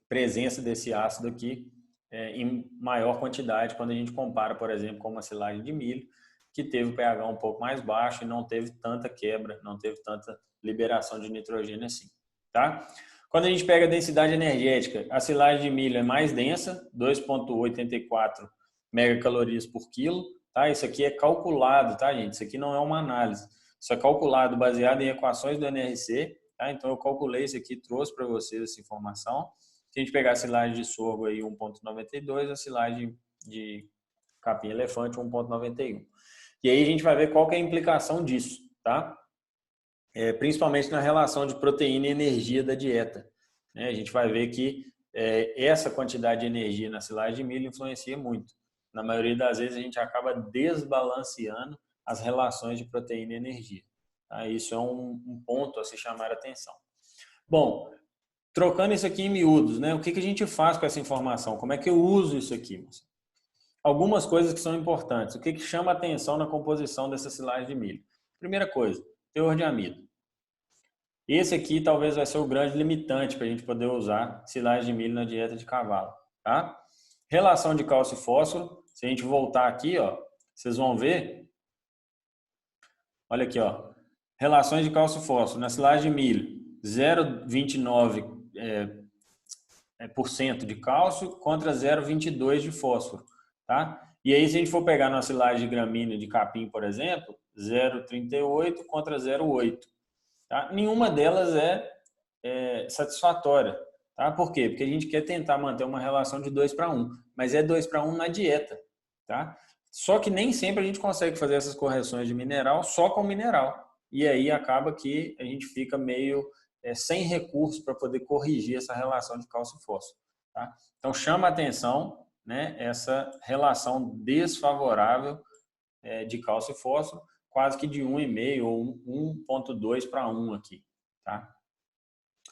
presença desse ácido aqui em maior quantidade quando a gente compara, por exemplo, com uma silagem de milho, que teve o pH um pouco mais baixo e não teve tanta quebra, não teve tanta liberação de nitrogênio assim. Tá? Quando a gente pega a densidade energética, a silagem de milho é mais densa, 2,84 megacalorias por quilo. Tá? Isso aqui é calculado, tá, gente? Isso aqui não é uma análise. Isso é calculado baseado em equações do NRC. Tá? Então, eu calculei isso aqui, trouxe para vocês essa informação. Se a gente pegar a silagem de sorgo aí 1,92, a silagem de capim-elefante 1,91. E aí a gente vai ver qual que é a implicação disso, tá? principalmente na relação de proteína e energia da dieta, né? A gente vai ver que essa quantidade de energia na silagem de milho influencia muito. Na maioria das vezes a gente acaba desbalanceando as relações de proteína e energia. Tá? Isso é um ponto a se chamar a atenção. Bom, trocando isso aqui em miúdos, né? O que a gente faz com essa informação? Como é que eu uso isso aqui, moça? Algumas coisas que são importantes. O que chama a atenção na composição dessa silagem de milho? Primeira coisa, teor de amido. Esse aqui talvez vai ser o grande limitante para a gente poder usar silagem de milho na dieta de cavalo, tá? Relação de cálcio e fósforo, se a gente voltar aqui, ó, vocês vão ver, olha aqui, ó, relações de cálcio e fósforo na silagem de milho, 0,29 por cento de cálcio contra 0,22 de fósforo, tá? E aí se a gente for pegar na silagem de gramínea de capim, por exemplo, 0,38 contra 0,8. Tá? Nenhuma delas é satisfatória. Tá? Por quê? Porque a gente quer tentar manter uma relação de 2:1, mas é 2:1 na dieta. Tá? Só que nem sempre a gente consegue fazer essas correções de mineral só com mineral. E aí acaba que a gente fica meio sem recursos para poder corrigir essa relação de cálcio e fósforo. Tá? Então chama a atenção, né, essa relação desfavorável de cálcio e fósforo, quase que de 1,5 ou 1,2 para 1 aqui, tá?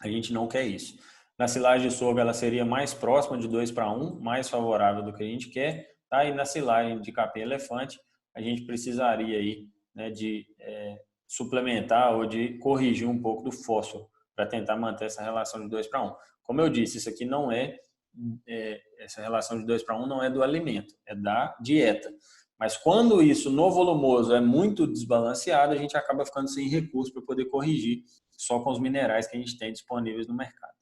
A gente não quer isso. Na silagem de sorgo ela seria mais próxima de 2:1, mais favorável do que a gente quer, tá? E na silagem de capim-elefante a gente precisaria aí, né, de suplementar ou de corrigir um pouco do fósforo para tentar manter essa relação de 2:1. Como eu disse, isso aqui não essa relação de 2:1 não é do alimento, é da dieta. Mas quando isso no volumoso é muito desbalanceado, a gente acaba ficando sem recurso para poder corrigir só com os minerais que a gente tem disponíveis no mercado.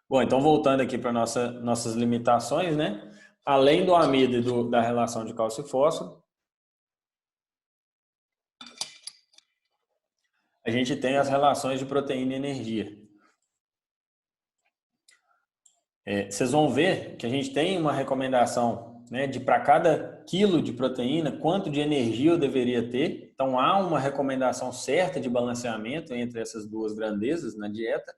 Bom, então voltando aqui para nossas limitações, né? Além do amido e da relação de cálcio e fósforo, a gente tem as relações de proteína e energia. Vocês vão ver que a gente tem uma recomendação, né, de para cada quilo de proteína, quanto de energia eu deveria ter. Então, há uma recomendação certa de balanceamento entre essas duas grandezas na dieta.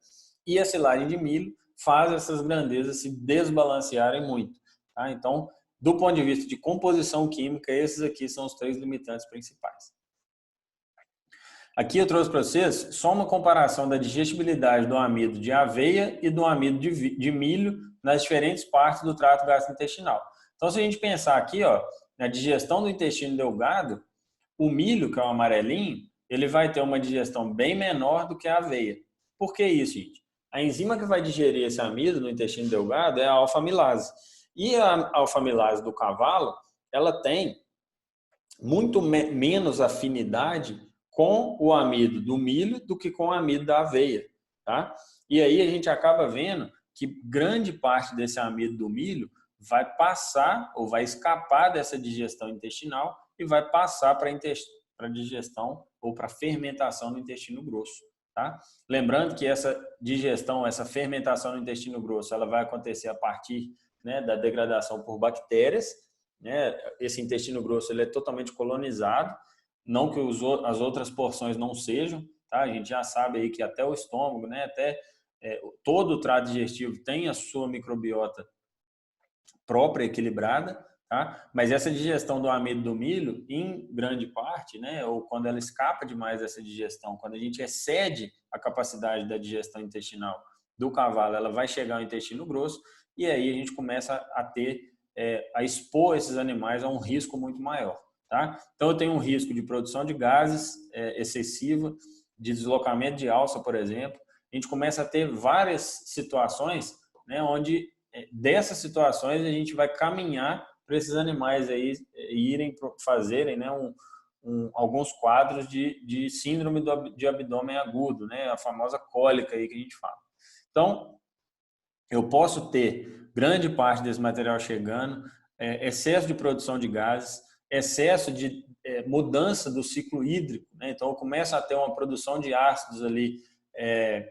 E a silagem de milho faz essas grandezas se desbalancearem muito. Tá? Então, do ponto de vista de composição química, esses aqui são os 3 limitantes principais. Aqui eu trouxe para vocês só uma comparação da digestibilidade do amido de aveia e do amido de milho nas diferentes partes do trato gastrointestinal. Então, se a gente pensar aqui, ó, na digestão do intestino delgado, o milho, que é o amarelinho, ele vai ter uma digestão bem menor do que a aveia. Por que isso, gente? A enzima que vai digerir esse amido no intestino delgado é a alfa-amilase. E a alfa-amilase do cavalo, ela tem muito menos afinidade com o amido do milho do que com o amido da aveia, tá? E aí a gente acaba vendo que grande parte desse amido do milho vai passar ou vai escapar dessa digestão intestinal e vai passar para a digestão ou para a fermentação no intestino grosso, tá? Lembrando que essa digestão, essa fermentação no intestino grosso, ela vai acontecer a partir, né, da degradação por bactérias, né? Esse intestino grosso ele é totalmente colonizado, não que as outras porções não sejam, tá? A gente já sabe aí que até o estômago, né, até todo o trato digestivo tem a sua microbiota própria, equilibrada, tá? Mas essa digestão do amido do milho, em grande parte, né, ou quando ela escapa demais dessa digestão, quando a gente excede a capacidade da digestão intestinal do cavalo, ela vai chegar ao intestino grosso e aí a gente começa a expor esses animais a um risco muito maior. Tá? Então, eu tenho um risco de produção de gases excessiva, de deslocamento de alça, por exemplo. A gente começa a ter várias situações, né, onde dessas situações a gente vai caminhar para esses animais aí fazerem, né, alguns quadros de síndrome de abdômen agudo, né, a famosa cólica aí que a gente fala. Então, eu posso ter grande parte desse material chegando, excesso de produção de gases, excesso de mudança do ciclo hídrico, né? Então eu começo a ter uma produção de ácidos ali,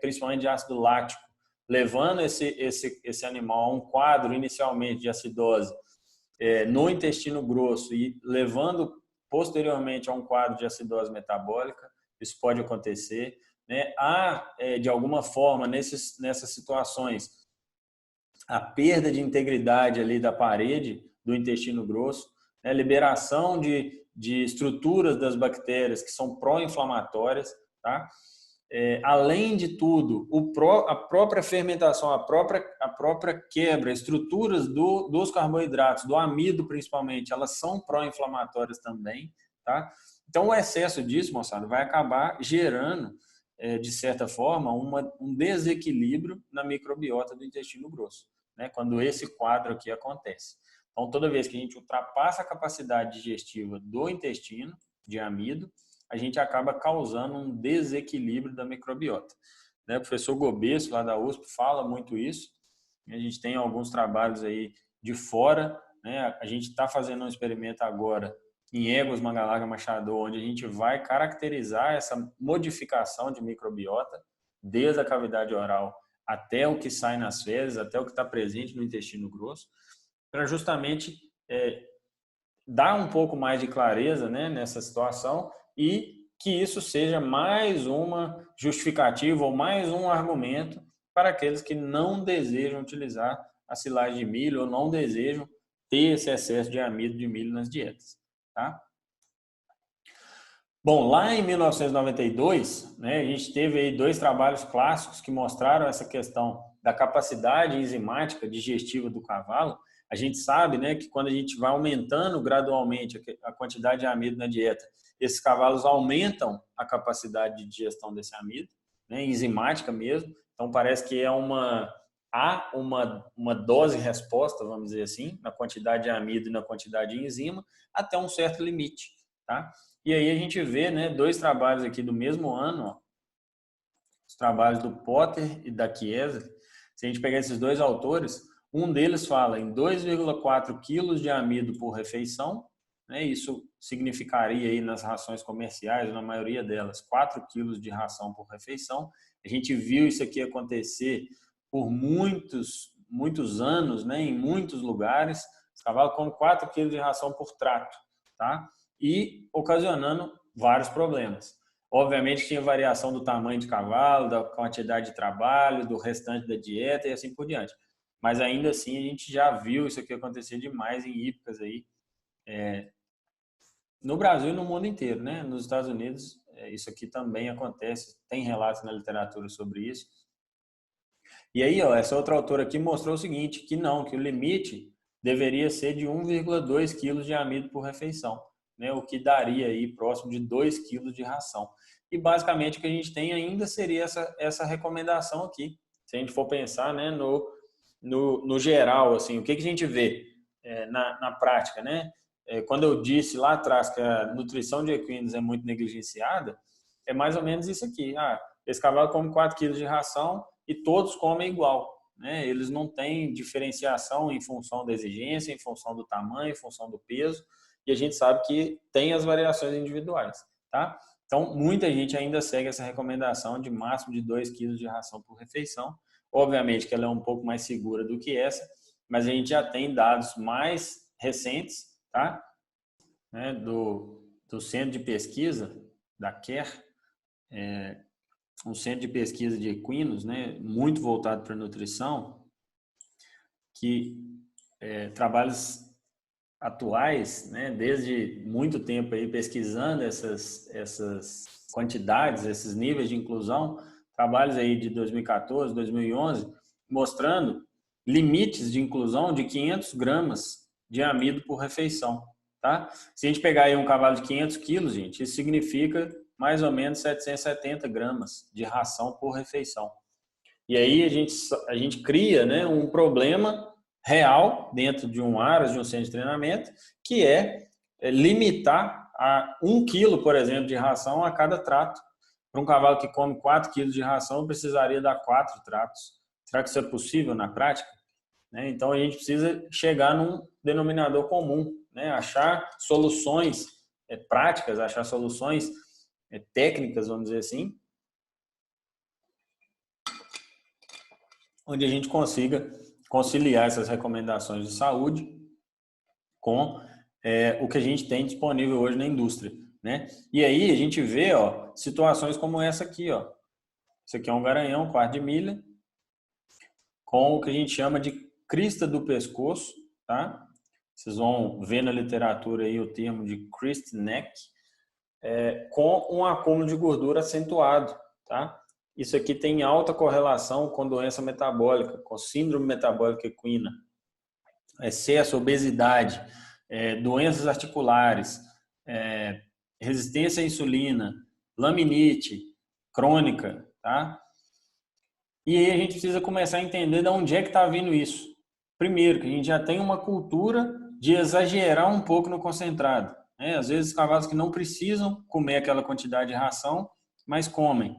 principalmente de ácido lático, levando esse animal a um quadro inicialmente de acidose no intestino grosso e levando posteriormente a um quadro de acidose metabólica, isso pode acontecer, né? Há, de alguma forma, nessas situações, a perda de integridade ali da parede do intestino grosso, né? Liberação de estruturas das bactérias que são pró-inflamatórias, tá? Além de tudo, a própria fermentação, a própria quebra, estruturas dos carboidratos, do amido principalmente, elas são pró-inflamatórias também, tá? Então, o excesso disso, moçada, vai acabar gerando, de certa forma, um desequilíbrio na microbiota do intestino grosso, né? Quando esse quadro aqui acontece. Então, toda vez que a gente ultrapassa a capacidade digestiva do intestino, de amido, a gente acaba causando um desequilíbrio da microbiota. O professor Gobesso, lá da USP, fala muito isso. A gente tem alguns trabalhos aí de fora, né? A gente está fazendo um experimento agora em Egos Mangalaga Machado, onde a gente vai caracterizar essa modificação de microbiota desde a cavidade oral até o que sai nas fezes, até o que está presente no intestino grosso, para justamente dar um pouco mais de clareza, né, nessa situação e que isso seja mais uma justificativa ou mais um argumento para aqueles que não desejam utilizar a silagem de milho ou não desejam ter esse excesso de amido de milho nas dietas, tá? Bom, lá em 1992, né, a gente teve aí 2 trabalhos clássicos que mostraram essa questão da capacidade enzimática digestiva do cavalo. A gente sabe, né, que quando a gente vai aumentando gradualmente a quantidade de amido na dieta, esses cavalos aumentam a capacidade de digestão desse amido, né, enzimática mesmo. Então, parece que há uma dose-resposta, vamos dizer assim, na quantidade de amido e na quantidade de enzima, até um certo limite, tá? E aí a gente vê, né, 2 trabalhos aqui do mesmo ano, ó, os trabalhos do Potter e da Chiesa. Se a gente pegar esses 2 autores, um deles fala em 2,4 quilos de amido por refeição, né? Isso significaria aí nas rações comerciais, na maioria delas, 4 quilos de ração por refeição. A gente viu isso aqui acontecer por muitos anos, né? Em muitos lugares. Os cavalos comem 4 quilos de ração por trato, tá? E ocasionando vários problemas. Obviamente tinha variação do tamanho de cavalo, da quantidade de trabalho, do restante da dieta e assim por diante. Mas ainda assim a gente já viu isso aqui acontecer demais em hípicas aí, no Brasil e no mundo inteiro, né? Nos Estados Unidos isso aqui também acontece, tem relatos na literatura sobre isso. E aí, ó, essa outra autora aqui mostrou o seguinte, que o limite deveria ser de 1,2 quilos de amido por refeição, né? O que daria aí próximo de 2 quilos de ração. E basicamente o que a gente tem ainda seria essa recomendação aqui. Se a gente for pensar, né, no geral, assim, o que a gente vê na prática, né? Quando eu disse lá atrás que a nutrição de equinos é muito negligenciada, é mais ou menos isso aqui. Esse cavalo come 4 quilos de ração e todos comem igual, né? Eles não têm diferenciação em função da exigência, em função do tamanho, em função do peso, e a gente sabe que tem as variações individuais, tá? Então, muita gente ainda segue essa recomendação de máximo de 2 quilos de ração por refeição. Obviamente que ela é um pouco mais segura do que essa, mas a gente já tem dados mais recentes, tá? Né, do centro de pesquisa, da CARE, um centro de pesquisa de equinos, né, muito voltado para a nutrição, que trabalhos atuais, né, desde muito tempo aí pesquisando essas quantidades, esses níveis de inclusão, trabalhos aí de 2014, 2011, mostrando limites de inclusão de 500 gramas de amido por refeição, tá? Se a gente pegar aí um cavalo de 500 quilos, gente, isso significa mais ou menos 770 gramas de ração por refeição. E aí a gente cria, né, um problema real dentro de um ARAS, de um centro de treinamento, que é limitar a 1 quilo, por exemplo, de ração a cada trato. Para um cavalo que come 4 quilos de ração, eu precisaria dar 4 tratos. Será que isso é possível na prática? Então, a gente precisa chegar num denominador comum, né? Achar soluções práticas, achar soluções técnicas, vamos dizer assim, onde a gente consiga conciliar essas recomendações de saúde com o que a gente tem disponível hoje na indústria, né? E aí a gente vê, ó, situações como essa aqui, ó. Isso aqui é um garanhão, quarto de milha, com o que a gente chama de crista do pescoço, tá? Vocês vão ver na literatura aí o termo de crest neck, com um acúmulo de gordura acentuado, tá? Isso aqui tem alta correlação com doença metabólica, com síndrome metabólica equina, excesso, obesidade, doenças articulares, resistência à insulina, laminite crônica, tá? E aí a gente precisa começar a entender de onde é que está vindo isso. Primeiro, que a gente já tem uma cultura de exagerar um pouco no concentrado, né? Às vezes, cavalos que não precisam comer aquela quantidade de ração, mas comem.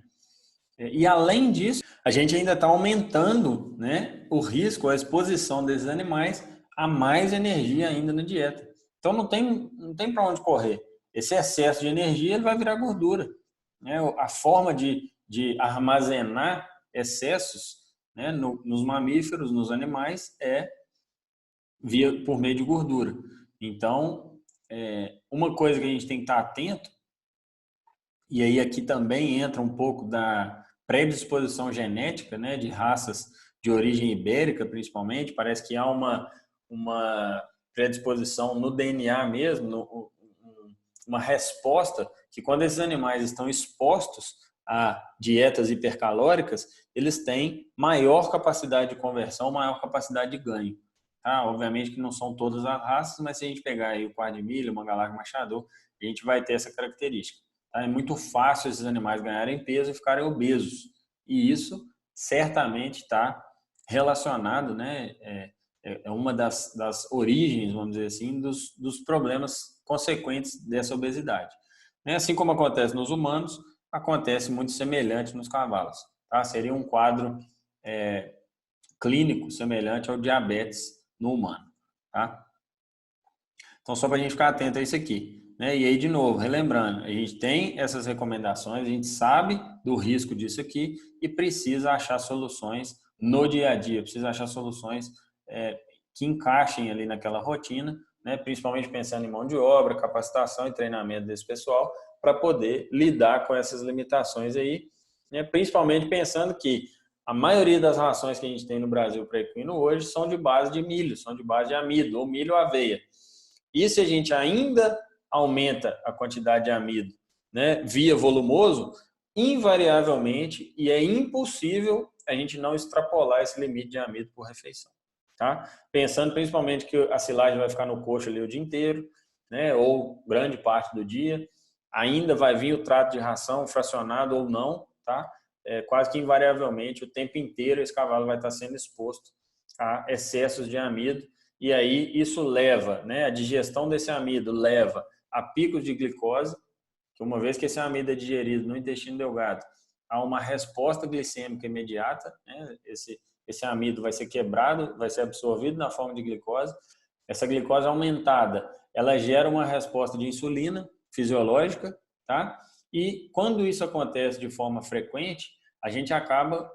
E além disso, a gente ainda está aumentando, né, o risco, a exposição desses animais a mais energia ainda na dieta. Então não tem para onde correr. Esse excesso de energia ele vai virar gordura, né? A forma de armazenar excessos, né, nos mamíferos, nos animais, por meio de gordura. Então, uma coisa que a gente tem que estar atento, e aí aqui também entra um pouco da predisposição genética, né, de raças de origem ibérica, principalmente. Parece que há uma predisposição no DNA mesmo, uma resposta que quando esses animais estão expostos a dietas hipercalóricas, eles têm maior capacidade de conversão, maior capacidade de ganho. Tá? Obviamente que não são todas as raças, mas se a gente pegar aí o quarto de milha, o mangalarga machador, a gente vai ter essa característica. Tá? É muito fácil esses animais ganharem peso e ficarem obesos. E isso certamente está relacionado, né? É uma das origens, vamos dizer assim, dos problemas consequentes dessa obesidade. Assim como acontece nos humanos, acontece muito semelhante nos cavalos. Tá? Seria um quadro clínico semelhante ao diabetes no humano. Tá? Então, só para a gente ficar atento a isso aqui. Né? E aí, de novo, relembrando, a gente tem essas recomendações, a gente sabe do risco disso aqui e precisa achar soluções no dia a dia, precisa achar soluções que encaixem ali naquela rotina, né? Principalmente pensando em mão de obra, capacitação e treinamento desse pessoal, para poder lidar com essas limitações aí, né? Principalmente pensando que a maioria das rações que a gente tem no Brasil para equino hoje são de base de milho, são de base de amido, ou milho ou aveia. E se a gente ainda aumenta a quantidade de amido, né, via volumoso, invariavelmente, e é impossível a gente não extrapolar esse limite de amido por refeição. Tá? Pensando principalmente que a silagem vai ficar no coxo ali o dia inteiro, né, ou grande parte do dia, ainda vai vir o trato de ração fracionado ou não, tá? Quase que invariavelmente o tempo inteiro esse cavalo vai estar sendo exposto a excessos de amido, e aí isso leva, né, a digestão desse amido leva a picos de glicose, que uma vez que esse amido é digerido no intestino delgado, há uma resposta glicêmica imediata, né? Esse amido vai ser quebrado, vai ser absorvido na forma de glicose. Essa glicose aumentada, ela gera uma resposta de insulina fisiológica, tá? E quando isso acontece de forma frequente, a gente acaba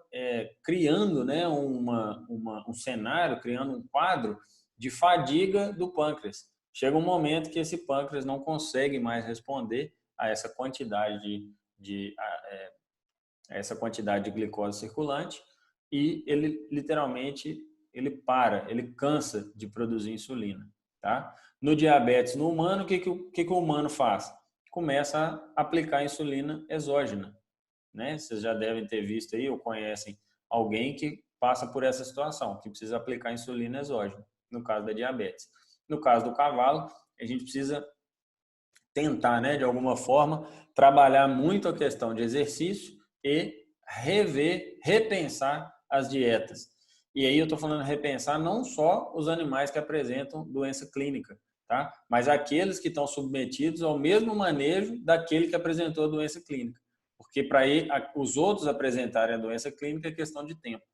criando, né, um cenário, criando um quadro de fadiga do pâncreas. Chega um momento que esse pâncreas não consegue mais responder a essa quantidade essa quantidade de glicose circulante e ele literalmente ele cansa de produzir insulina, tá? No diabetes no humano, o que o humano faz? Começa a aplicar insulina exógena, né? Vocês já devem ter visto aí ou conhecem alguém que passa por essa situação, que precisa aplicar insulina exógena, no caso da diabetes. No caso do cavalo, a gente precisa tentar, né, de alguma forma, trabalhar muito a questão de exercício e repensar as dietas. E aí eu estou falando repensar não só os animais que apresentam doença clínica, tá? Mas aqueles que estão submetidos ao mesmo manejo daquele que apresentou a doença clínica. Porque para os outros apresentarem a doença clínica é questão de tempo.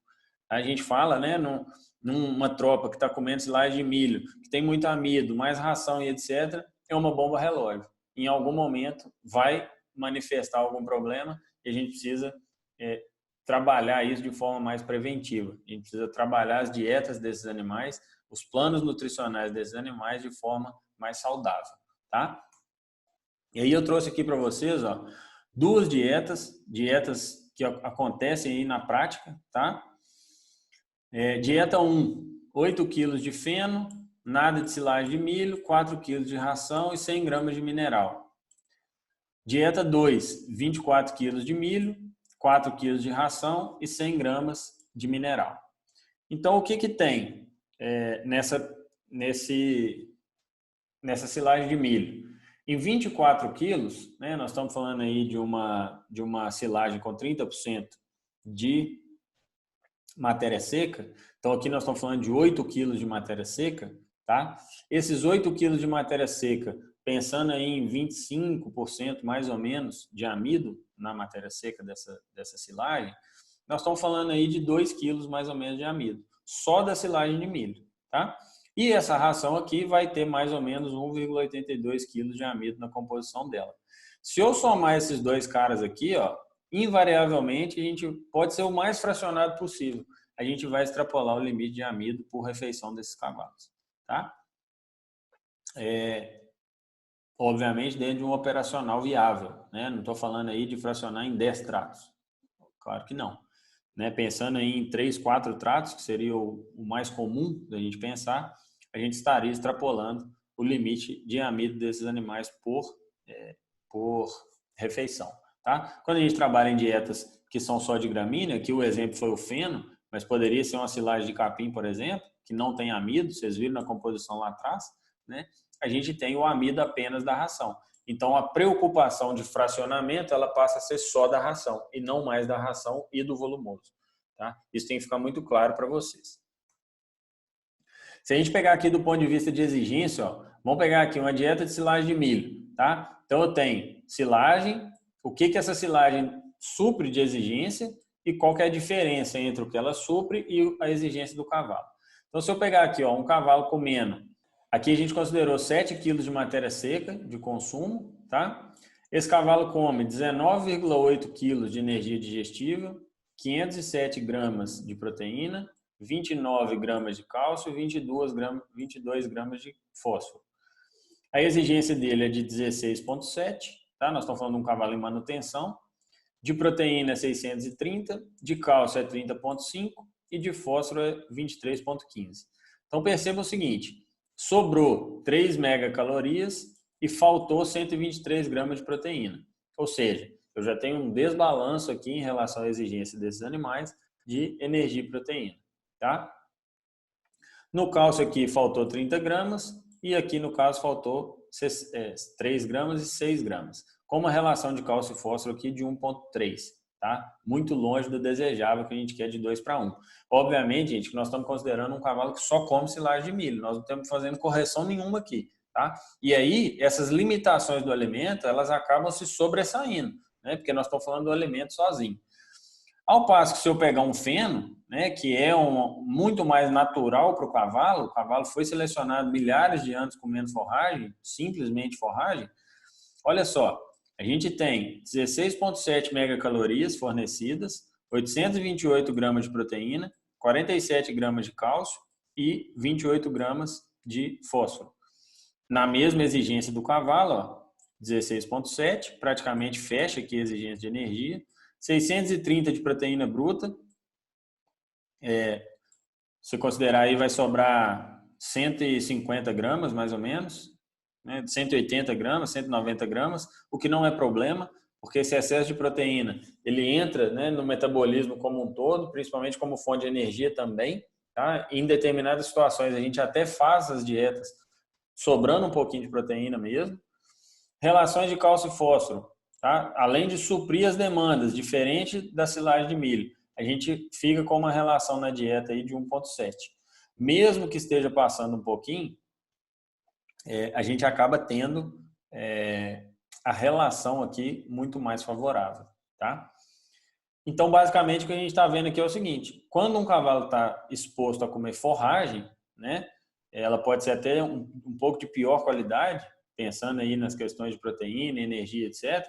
A gente fala, né, numa tropa que está comendo silagem de milho, que tem muito amido, mais ração e etc., é uma bomba relógio. Em algum momento vai manifestar algum problema e a gente precisa trabalhar isso de forma mais preventiva. A gente precisa trabalhar as dietas desses animais, os planos nutricionais desses animais de forma mais saudável, tá? E aí eu trouxe aqui para vocês, ó, duas dietas que acontecem aí na prática, tá? Dieta 1, 8 quilos de feno, nada de silagem de milho, 4 quilos de ração e 100 gramas de mineral. Dieta 2, 24 quilos de milho, 4 quilos de ração e 100 gramas de mineral. Então, o que que tem nessa silagem de milho? Em 24 quilos, né, nós estamos falando aí de uma silagem com 30% de matéria seca. Então, aqui nós estamos falando de 8 quilos de matéria seca, tá? Esses 8 quilos de matéria seca, pensando aí em 25% mais ou menos de amido na matéria seca dessa silagem, nós estamos falando aí de 2 quilos mais ou menos de amido, só da silagem de milho, tá? E essa ração aqui vai ter mais ou menos 1,82 quilos de amido na composição dela. Se eu somar esses dois caras aqui, ó, invariavelmente a gente pode ser o mais fracionado possível. A gente vai extrapolar o limite de amido por refeição desses cavalos, tá? Obviamente dentro de um operacional viável, né? Não estou falando aí de fracionar em 10 tratos. Claro que não. Né? Pensando aí em 3, 4 tratos, que seria o mais comum da gente pensar, a gente estaria extrapolando o limite de amido desses animais por refeição. Tá? Quando a gente trabalha em dietas que são só de gramínea, aqui o exemplo foi o feno, mas poderia ser uma silagem de capim, por exemplo, que não tem amido, vocês viram na composição lá atrás, né? A gente tem o amido apenas da ração. Então, a preocupação de fracionamento, ela passa a ser só da ração e não mais da ração e do volumoso. Tá? Isso tem que ficar muito claro para vocês. Se a gente pegar aqui do ponto de vista de exigência, ó, vamos pegar aqui uma dieta de silagem de milho. Tá? Então, eu tenho silagem, o que essa silagem supre de exigência e qual que é a diferença entre o que ela supre e a exigência do cavalo. Então, se eu pegar aqui ó, um cavalo comendo, aqui a gente considerou 7 quilos de matéria seca de consumo, tá? Esse cavalo come 19,8 quilos de energia digestível, 507 gramas de proteína, 29 gramas de cálcio e 22 gramas de fósforo. A exigência dele é de 16,7, tá? Nós estamos falando de um cavalo em manutenção. De proteína é 630, de cálcio é 30,5 e de fósforo é 23,15. Então perceba o seguinte, sobrou 3 megacalorias e faltou 123 gramas de proteína. Ou seja, eu já tenho um desbalanço aqui em relação à exigência desses animais de energia e proteína. Tá? No cálcio aqui faltou 30 gramas e aqui no caso faltou 3 gramas e 6 gramas. Com uma relação de cálcio e fósforo aqui de 1,3. Tá? Muito longe do desejável que a gente quer de 2 para 1. Obviamente, gente, que nós estamos considerando um cavalo que só come silagem de milho. Nós não estamos fazendo correção nenhuma aqui. Tá? E aí, essas limitações do alimento, elas acabam se sobressaindo, né? Porque nós estamos falando do alimento sozinho. Ao passo que se eu pegar um feno, né, que é muito mais natural para o cavalo foi selecionado milhares de anos comendo forragem, simplesmente forragem, olha só, a gente tem 16,7 megacalorias fornecidas, 828 gramas de proteína, 47 gramas de cálcio e 28 gramas de fósforo. Na mesma exigência do cavalo, 16,7, praticamente fecha aqui a exigência de energia, 630 de proteína bruta, se considerar aí vai sobrar 150 gramas mais ou menos, né? 180 gramas, 190 gramas, o que não é problema, porque esse excesso de proteína ele entra, né, no metabolismo como um todo, principalmente como fonte de energia também. Tá? Em determinadas situações a gente até faz as dietas sobrando um pouquinho de proteína mesmo. Relações de cálcio e fósforo, tá? Além de suprir as demandas, diferente da silagem de milho, a gente fica com uma relação na dieta aí de 1,7. Mesmo que esteja passando um pouquinho, a gente acaba tendo a relação aqui muito mais favorável, tá? Então, basicamente, o que a gente está vendo aqui é o seguinte, quando um cavalo está exposto a comer forragem, né, ela pode ser até um pouco de pior qualidade, pensando aí nas questões de proteína, energia, etc.,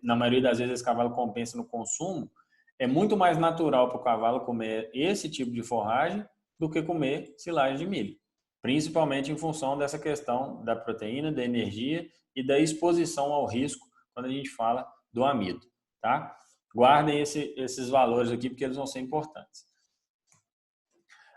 na maioria das vezes esse cavalo compensa no consumo, É muito mais natural para o cavalo comer esse tipo de forragem do que comer silagem de milho, principalmente em função dessa questão da proteína, da energia e da exposição ao risco quando a gente fala do amido, tá? Guardem esses valores aqui porque eles vão ser importantes.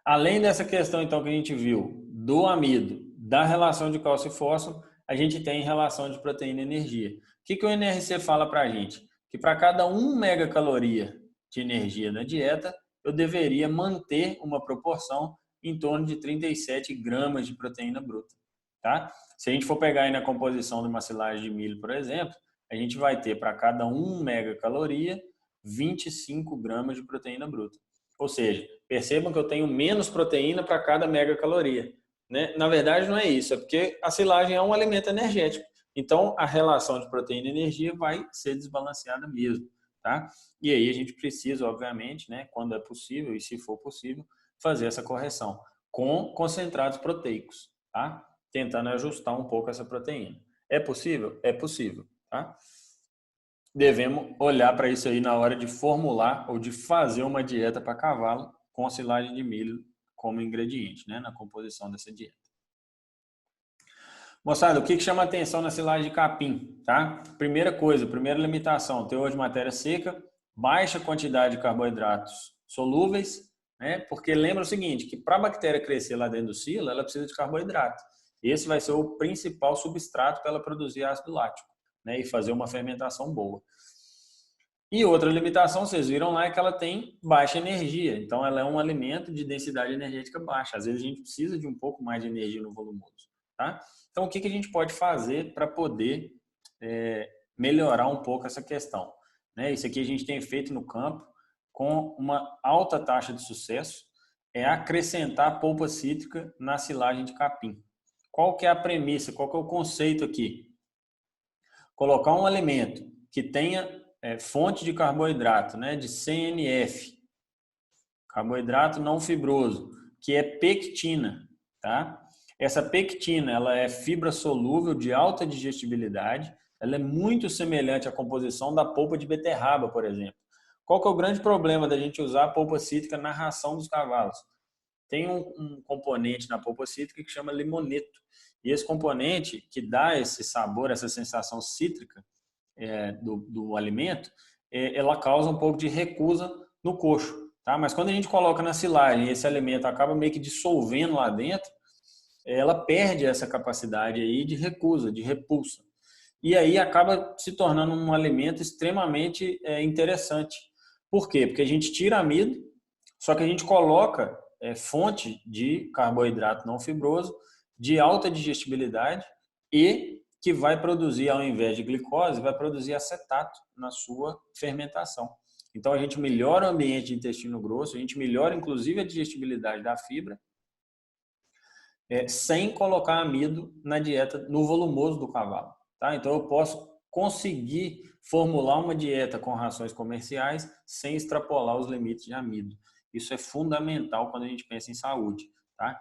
Além dessa questão, então, que a gente viu do amido, da relação de cálcio e fósforo, a gente tem relação de proteína e energia. O que o NRC fala para a gente? Que para cada 1 megacaloria de energia na dieta, eu deveria manter uma proporção em torno de 37 gramas de proteína bruta. Tá? Se a gente for pegar aí na composição de uma silagem de milho, por exemplo, a gente vai ter para cada 1 megacaloria 25 gramas de proteína bruta. Ou seja, percebam que eu tenho menos proteína para cada megacaloria. Né? Na verdade, não é isso, é porque a silagem é um alimento energético. Então, a relação de proteína e energia vai ser desbalanceada mesmo. Tá? E aí a gente precisa, obviamente, né, quando é possível e se for possível, fazer essa correção com concentrados proteicos, tá? Tentando ajustar um pouco essa proteína. É possível? É possível. Tá? Devemos olhar para isso aí na hora de formular ou de fazer uma dieta para cavalo com silagem de milho como ingrediente, né, na composição dessa dieta. Moçada, o que chama atenção na silagem de capim? Tá? Primeira coisa, primeira limitação, teor de matéria seca, baixa quantidade de carboidratos solúveis, né? Porque lembra o seguinte, que para a bactéria crescer lá dentro do silo, ela precisa de carboidrato. Esse vai ser o principal substrato para ela produzir ácido lático, né? E fazer uma fermentação boa. E outra limitação, vocês viram lá, é que ela tem baixa energia. Então, ela é um alimento de densidade energética baixa. Às vezes, a gente precisa de um pouco mais de energia no volumoso. Tá? Então, o que a gente pode fazer para poder melhorar um pouco essa questão? Né? Isso aqui a gente tem feito no campo com uma alta taxa de sucesso, é acrescentar polpa cítrica na silagem de capim. Qual que é a premissa? Qual que é o conceito aqui? Colocar um alimento que tenha fonte de carboidrato, né, de CNF, carboidrato não fibroso, que é pectina, tá? Essa pectina, ela é fibra solúvel de alta digestibilidade, ela é muito semelhante à composição da polpa de beterraba, por exemplo. Qual que é o grande problema da gente usar a polpa cítrica na ração dos cavalos? Tem um componente na polpa cítrica que chama limoneto. E esse componente que dá esse sabor, essa sensação cítrica do alimento, ela causa um pouco de recusa no coxo. Tá? Mas quando a gente coloca na silagem e esse alimento acaba meio que dissolvendo lá dentro, ela perde essa capacidade aí de recusa, de repulsa. E aí acaba se tornando um alimento extremamente interessante. Por quê? Porque a gente tira amido, só que a gente coloca fonte de carboidrato não fibroso, de alta digestibilidade e que vai produzir, ao invés de glicose, vai produzir acetato na sua fermentação. Então, a gente melhora o ambiente de intestino grosso, a gente melhora, inclusive, a digestibilidade da fibra, sem colocar amido na dieta, no volumoso do cavalo. Tá? Então, eu posso conseguir formular uma dieta com rações comerciais sem extrapolar os limites de amido. Isso é fundamental quando a gente pensa em saúde. Tá?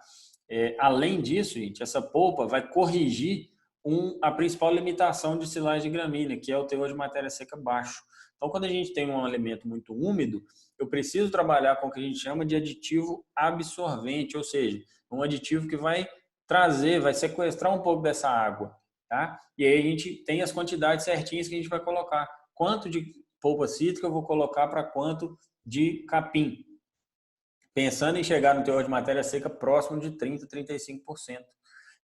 Além disso, gente, essa polpa vai corrigir a principal limitação de silagem de gramínea, que é o teor de matéria seca baixo. Então, quando a gente tem um alimento muito úmido, eu preciso trabalhar com o que a gente chama de aditivo absorvente, ou seja, um aditivo que vai trazer, vai sequestrar um pouco dessa água. Tá? E aí a gente tem as quantidades certinhas que a gente vai colocar. Quanto de polpa cítrica eu vou colocar para quanto de capim? Pensando em chegar no teor de matéria seca próximo de 30%, 35%.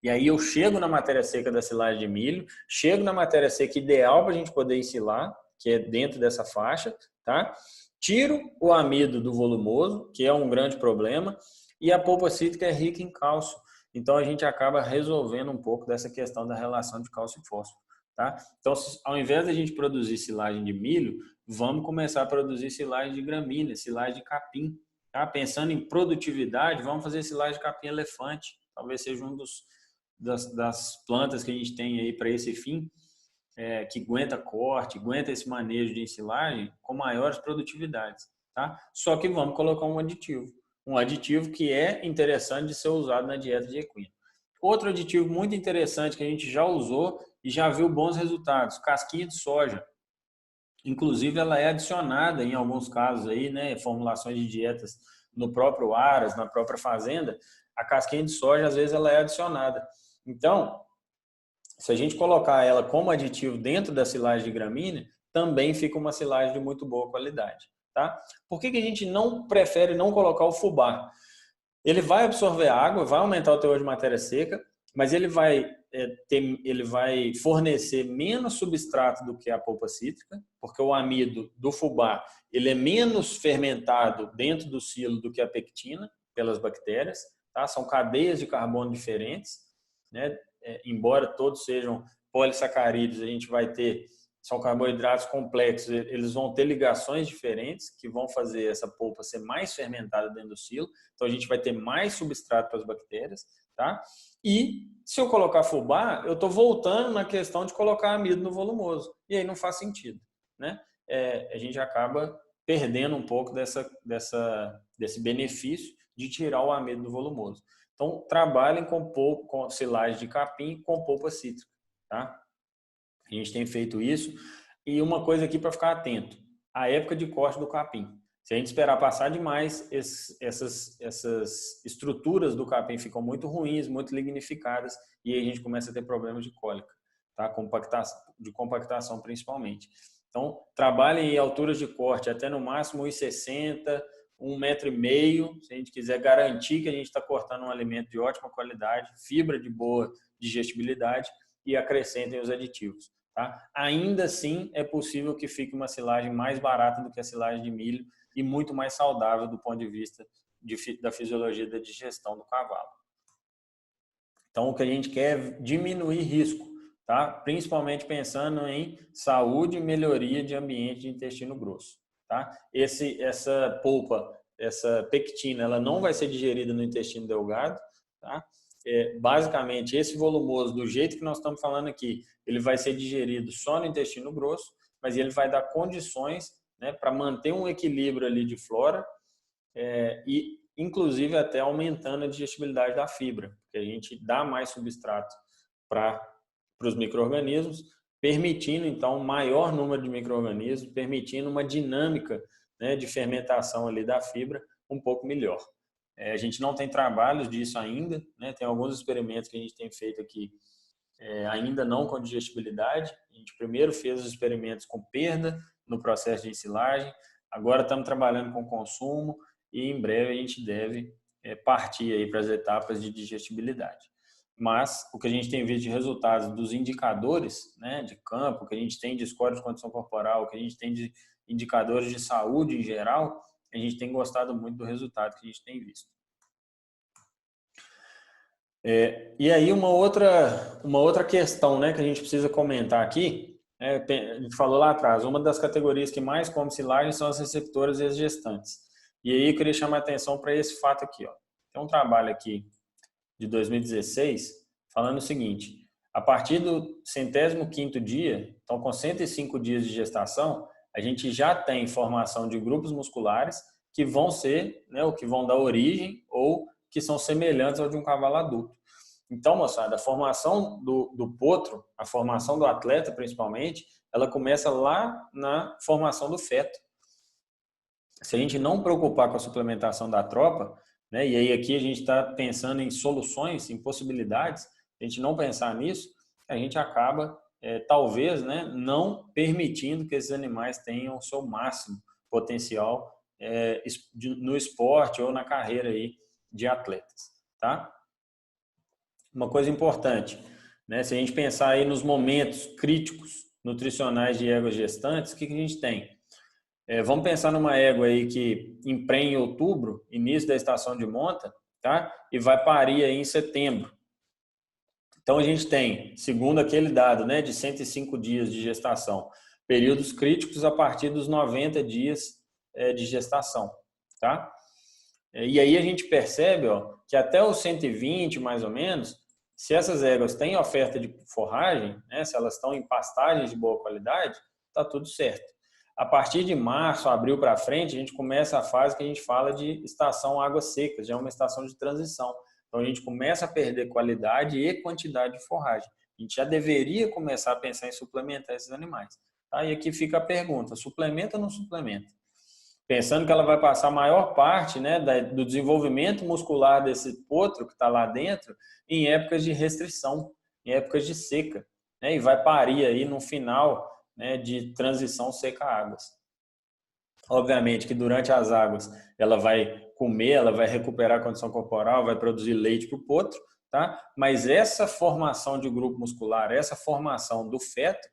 E aí eu chego na matéria seca da silagem de milho, chego na matéria seca ideal para a gente poder ensilar, que é dentro dessa faixa, tá? Tiro o amido do volumoso, que é um grande problema, e a polpa cítrica é rica em cálcio. Então a gente acaba resolvendo um pouco dessa questão da relação de cálcio e fósforo, tá? Então, ao invés de a gente produzir silagem de milho, vamos começar a produzir silagem de gramínea, silagem de capim. Tá? Pensando em produtividade, vamos fazer silagem de capim elefante. Talvez seja um das plantas que a gente tem aí para esse fim, que aguenta corte, aguenta esse manejo de ensilagem com maiores produtividades. Tá? Só que vamos colocar um aditivo que é interessante de ser usado na dieta de equino. Outro aditivo muito interessante que a gente já usou e já viu bons resultados, casquinha de soja. Inclusive, ela é adicionada em alguns casos aí, né, formulações de dietas no próprio aras, na própria fazenda, a casquinha de soja às vezes ela é adicionada. Então, se a gente colocar ela como aditivo dentro da silagem de gramínea, também fica uma silagem de muito boa qualidade, tá? Por que a gente não prefere não colocar o fubá? Ele vai absorver água, vai aumentar o teor de matéria seca, mas ele vai fornecer menos substrato do que a polpa cítrica, porque o amido do fubá ele é menos fermentado dentro do silo do que a pectina pelas bactérias, tá? São cadeias de carbono diferentes, né? Embora todos sejam polissacarídeos, a gente vai ter são carboidratos complexos, eles vão ter ligações diferentes que vão fazer essa polpa ser mais fermentada dentro do silo. Então a gente vai ter mais substrato para as bactérias, tá? E se eu colocar fubá, eu estou voltando na questão de colocar amido no volumoso. E aí não faz sentido, né? A gente acaba perdendo um pouco desse benefício de tirar o amido do volumoso. Então trabalhem com silagem de capim com polpa cítrica, tá? A gente tem feito isso. E uma coisa aqui para ficar atento, a época de corte do capim. Se a gente esperar passar demais, essas estruturas do capim ficam muito ruins, muito lignificadas, e aí a gente começa a ter problemas de cólica, tá? De compactação principalmente. Então, trabalhem em alturas de corte até no máximo 1,60 m, 1,5 m, se a gente quiser garantir que a gente está cortando um alimento de ótima qualidade, fibra de boa digestibilidade, e acrescentem os aditivos. Tá? Ainda assim, é possível que fique uma silagem mais barata do que a silagem de milho e muito mais saudável do ponto de vista da fisiologia da digestão do cavalo. Então, o que a gente quer é diminuir risco, tá? Principalmente pensando em saúde e melhoria de ambiente de intestino grosso. Tá? Essa polpa, essa pectina, ela não vai ser digerida no intestino delgado. Tá? Basicamente, esse volumoso, do jeito que nós estamos falando aqui, ele vai ser digerido só no intestino grosso, mas ele vai dar condições, né, para manter um equilíbrio ali de flora e, inclusive, até aumentando a digestibilidade da fibra, porque a gente dá mais substrato para os micro-organismos, permitindo, então, um maior número de micro-organismos, permitindo uma dinâmica, né, de fermentação ali da fibra um pouco melhor. A gente não tem trabalhos disso ainda, né? Tem alguns experimentos que a gente tem feito aqui, ainda não com digestibilidade. A gente primeiro fez os experimentos com perda no processo de ensilagem, agora estamos trabalhando com consumo e em breve a gente deve partir aí para as etapas de digestibilidade. Mas o que a gente tem visto de resultados dos indicadores, né, de campo, o que a gente tem de score de condição corporal, o que a gente tem de indicadores de saúde em geral, a gente tem gostado muito do resultado que a gente tem visto. E aí uma outra questão, né, que a gente precisa comentar aqui, a gente falou lá atrás, uma das categorias que mais come silagem são as receptoras e as gestantes. E aí eu queria chamar a atenção para esse fato aqui. Ó. Tem um trabalho aqui de 2016 falando o seguinte, a partir do 105º dia, então com 105 dias de gestação, a gente já tem formação de grupos musculares que vão ser, né, o que vão dar origem ou que são semelhantes ao de um cavalo adulto. Então, moçada, a formação do potro, a formação do atleta principalmente, ela começa lá na formação do feto. Se a gente não preocupar com a suplementação da tropa, né, e aí aqui a gente está pensando em soluções, em possibilidades, se a gente não pensar nisso, a gente acaba talvez, né, não permitindo que esses animais tenham o seu máximo potencial no esporte ou na carreira aí de atletas, tá? Uma coisa importante, né, se a gente pensar aí nos momentos críticos nutricionais de éguas gestantes, o que a gente tem? Vamos pensar numa égua aí que emprenha em outubro, início da estação de monta, tá? E vai parir aí em setembro. Então, a gente tem, segundo aquele dado, né, de 105 dias de gestação, períodos críticos a partir dos 90 dias de gestação, tá? E aí a gente percebe, ó, que até os 120, mais ou menos, se essas éguas têm oferta de forragem, né, se elas estão em pastagens de boa qualidade, tá tudo certo. A partir de março, abril para frente, a gente começa a fase que a gente fala de estação águas secas, já é uma estação de transição. Então, a gente começa a perder qualidade e quantidade de forragem. A gente já deveria começar a pensar em suplementar esses animais. Tá? E aqui fica a pergunta, suplementa ou não suplementa? Pensando que ela vai passar a maior parte, né, do desenvolvimento muscular desse potro que está lá dentro em épocas de restrição, em épocas de seca, né, e vai parir aí no final, né, de transição seca-águas. Obviamente que durante as águas ela vai comer, ela vai recuperar a condição corporal, vai produzir leite para o potro, tá? Mas essa formação de grupo muscular, essa formação do feto,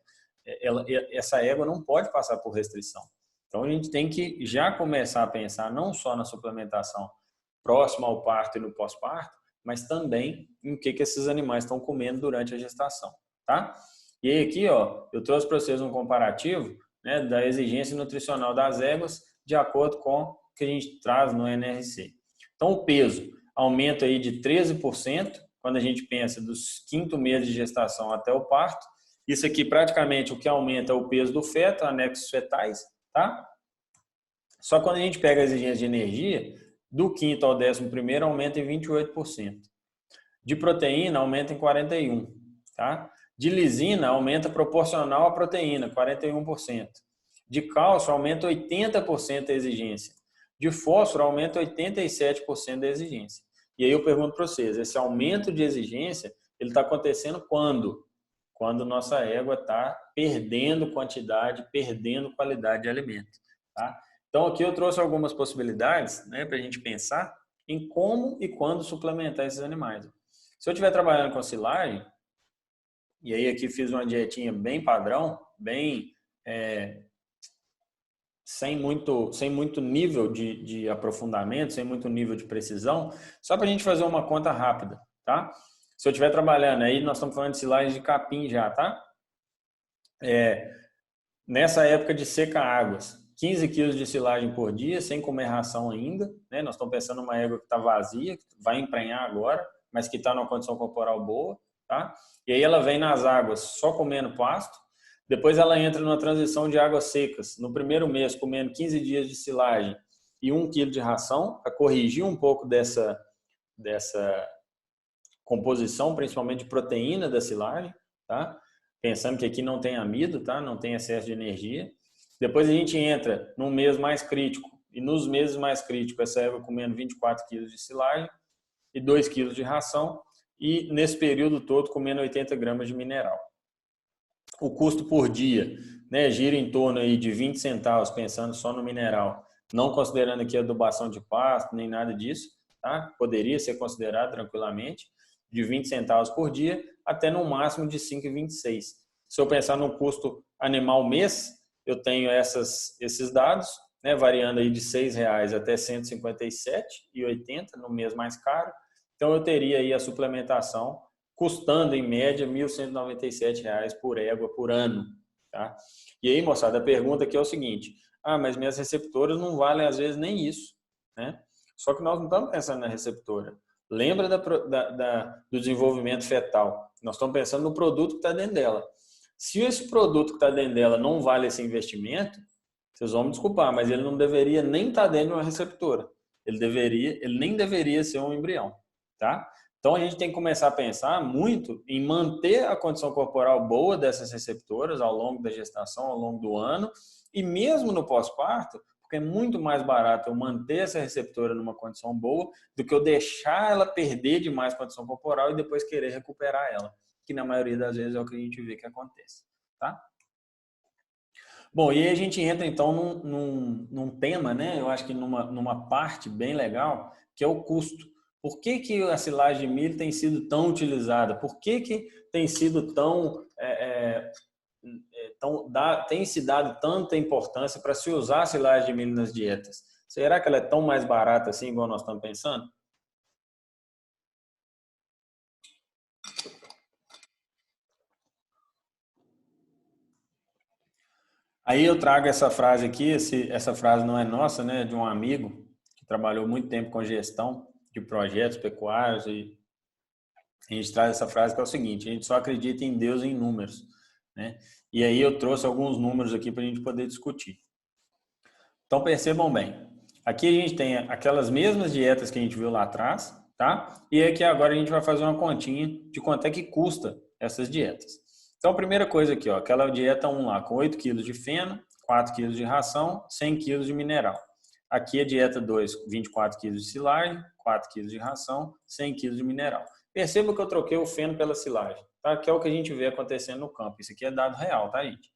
essa égua não pode passar por restrição. Então a gente tem que já começar a pensar não só na suplementação próxima ao parto e no pós-parto, mas também em que esses animais estão comendo durante a gestação, tá? E aí aqui, ó, eu trouxe para vocês um comparativo, né, da exigência nutricional das éguas de acordo com o que a gente traz no NRC. Então o peso aumenta aí de 13% quando a gente pensa dos 5º mês de gestação até o parto. Isso aqui praticamente o que aumenta é o peso do feto, anexos fetais, tá? Só quando a gente pega a exigência de energia, do 5º ao 11º aumenta em 28%. De proteína aumenta em 41%, tá? De lisina aumenta proporcional à proteína, 41%. De cálcio aumenta 80% a exigência. De fósforo aumenta 87% da exigência. E aí eu pergunto para vocês, esse aumento de exigência, ele está acontecendo quando? Quando nossa égua está perdendo quantidade, perdendo qualidade de alimento, tá? Então aqui eu trouxe algumas possibilidades, né, para a gente pensar em como e quando suplementar esses animais. Se eu estiver trabalhando com silagem, e aí aqui fiz uma dietinha bem padrão, bem sem muito nível de aprofundamento, sem muito nível de precisão, só para a gente fazer uma conta rápida, tá? Se eu estiver trabalhando aí, nós estamos falando de silagem de capim já, tá? Nessa época de seca-águas, 15 quilos de silagem por dia, sem comer ração ainda, né? Nós estamos pensando numa égua que está vazia, que vai emprenhar agora, mas que está numa condição corporal boa, tá? E aí ela vem nas águas só comendo pasto, depois ela entra numa transição de águas secas, no primeiro mês comendo 15 dias de silagem e 1 quilo de ração, para corrigir um pouco dessa composição, principalmente de proteína da silagem, tá? Pensando que aqui não tem amido, tá? Não tem excesso de energia. Depois a gente entra num mês mais crítico, e nos meses mais críticos essa égua comendo 24 quilos de silagem e 2 quilos de ração, e nesse período todo comendo 80 gramas de mineral. O custo por dia, né, gira em torno aí de 20 centavos, pensando só no mineral, não considerando aqui adubação de pasto, nem nada disso, tá? Poderia ser considerado tranquilamente, de 20 centavos por dia, até no máximo de 5,26. Se eu pensar no custo animal mês, eu tenho esses dados, né, variando aí de R$ 6,00 até R$ 157,80 no mês mais caro. Então eu teria aí a suplementação custando em média R$ 1.197 por égua por ano, tá? E aí, moçada, a pergunta aqui é o seguinte: mas minhas receptoras não valem às vezes nem isso, né? Só que nós não estamos pensando na receptora. Lembra do desenvolvimento fetal? Nós estamos pensando no produto que está dentro dela. Se esse produto que está dentro dela não vale esse investimento, vocês vão me desculpar, mas ele não deveria nem estar dentro de uma receptora. Ele nem deveria ser um embrião, tá? Então a gente tem que começar a pensar muito em manter a condição corporal boa dessas receptoras ao longo da gestação, ao longo do ano, e mesmo no pós-parto, porque é muito mais barato eu manter essa receptora numa condição boa do que eu deixar ela perder demais condição corporal e depois querer recuperar ela, que na maioria das vezes é o que a gente vê que acontece, tá? Bom, e aí a gente entra então num tema, né? Eu acho que numa parte bem legal, que é o custo. Por que a silagem de milho tem sido tão utilizada? Por que tem sido tem se dado tanta importância para se usar a silagem de milho nas dietas? Será que ela é tão mais barata assim, igual nós estamos pensando? Aí eu trago essa frase aqui, essa frase não é nossa, né? É de um amigo que trabalhou muito tempo com gestão de projetos pecuários, e a gente traz essa frase que é o seguinte: a gente só acredita em Deus em números, né? E aí eu trouxe alguns números aqui para a gente poder discutir. Então percebam bem, aqui a gente tem aquelas mesmas dietas que a gente viu lá atrás, tá? E aqui agora a gente vai fazer uma continha de quanto é que custa essas dietas. Então, a primeira coisa aqui, ó, aquela dieta 1 lá, com 8 quilos de feno, 4 quilos de ração, 100 quilos de mineral. Aqui a dieta 2, 24 quilos de silagem, 4 quilos de ração, 100 quilos de mineral. Perceba que eu troquei o feno pela silagem, tá? Que é o que a gente vê acontecendo no campo. Isso aqui é dado real, tá, gente?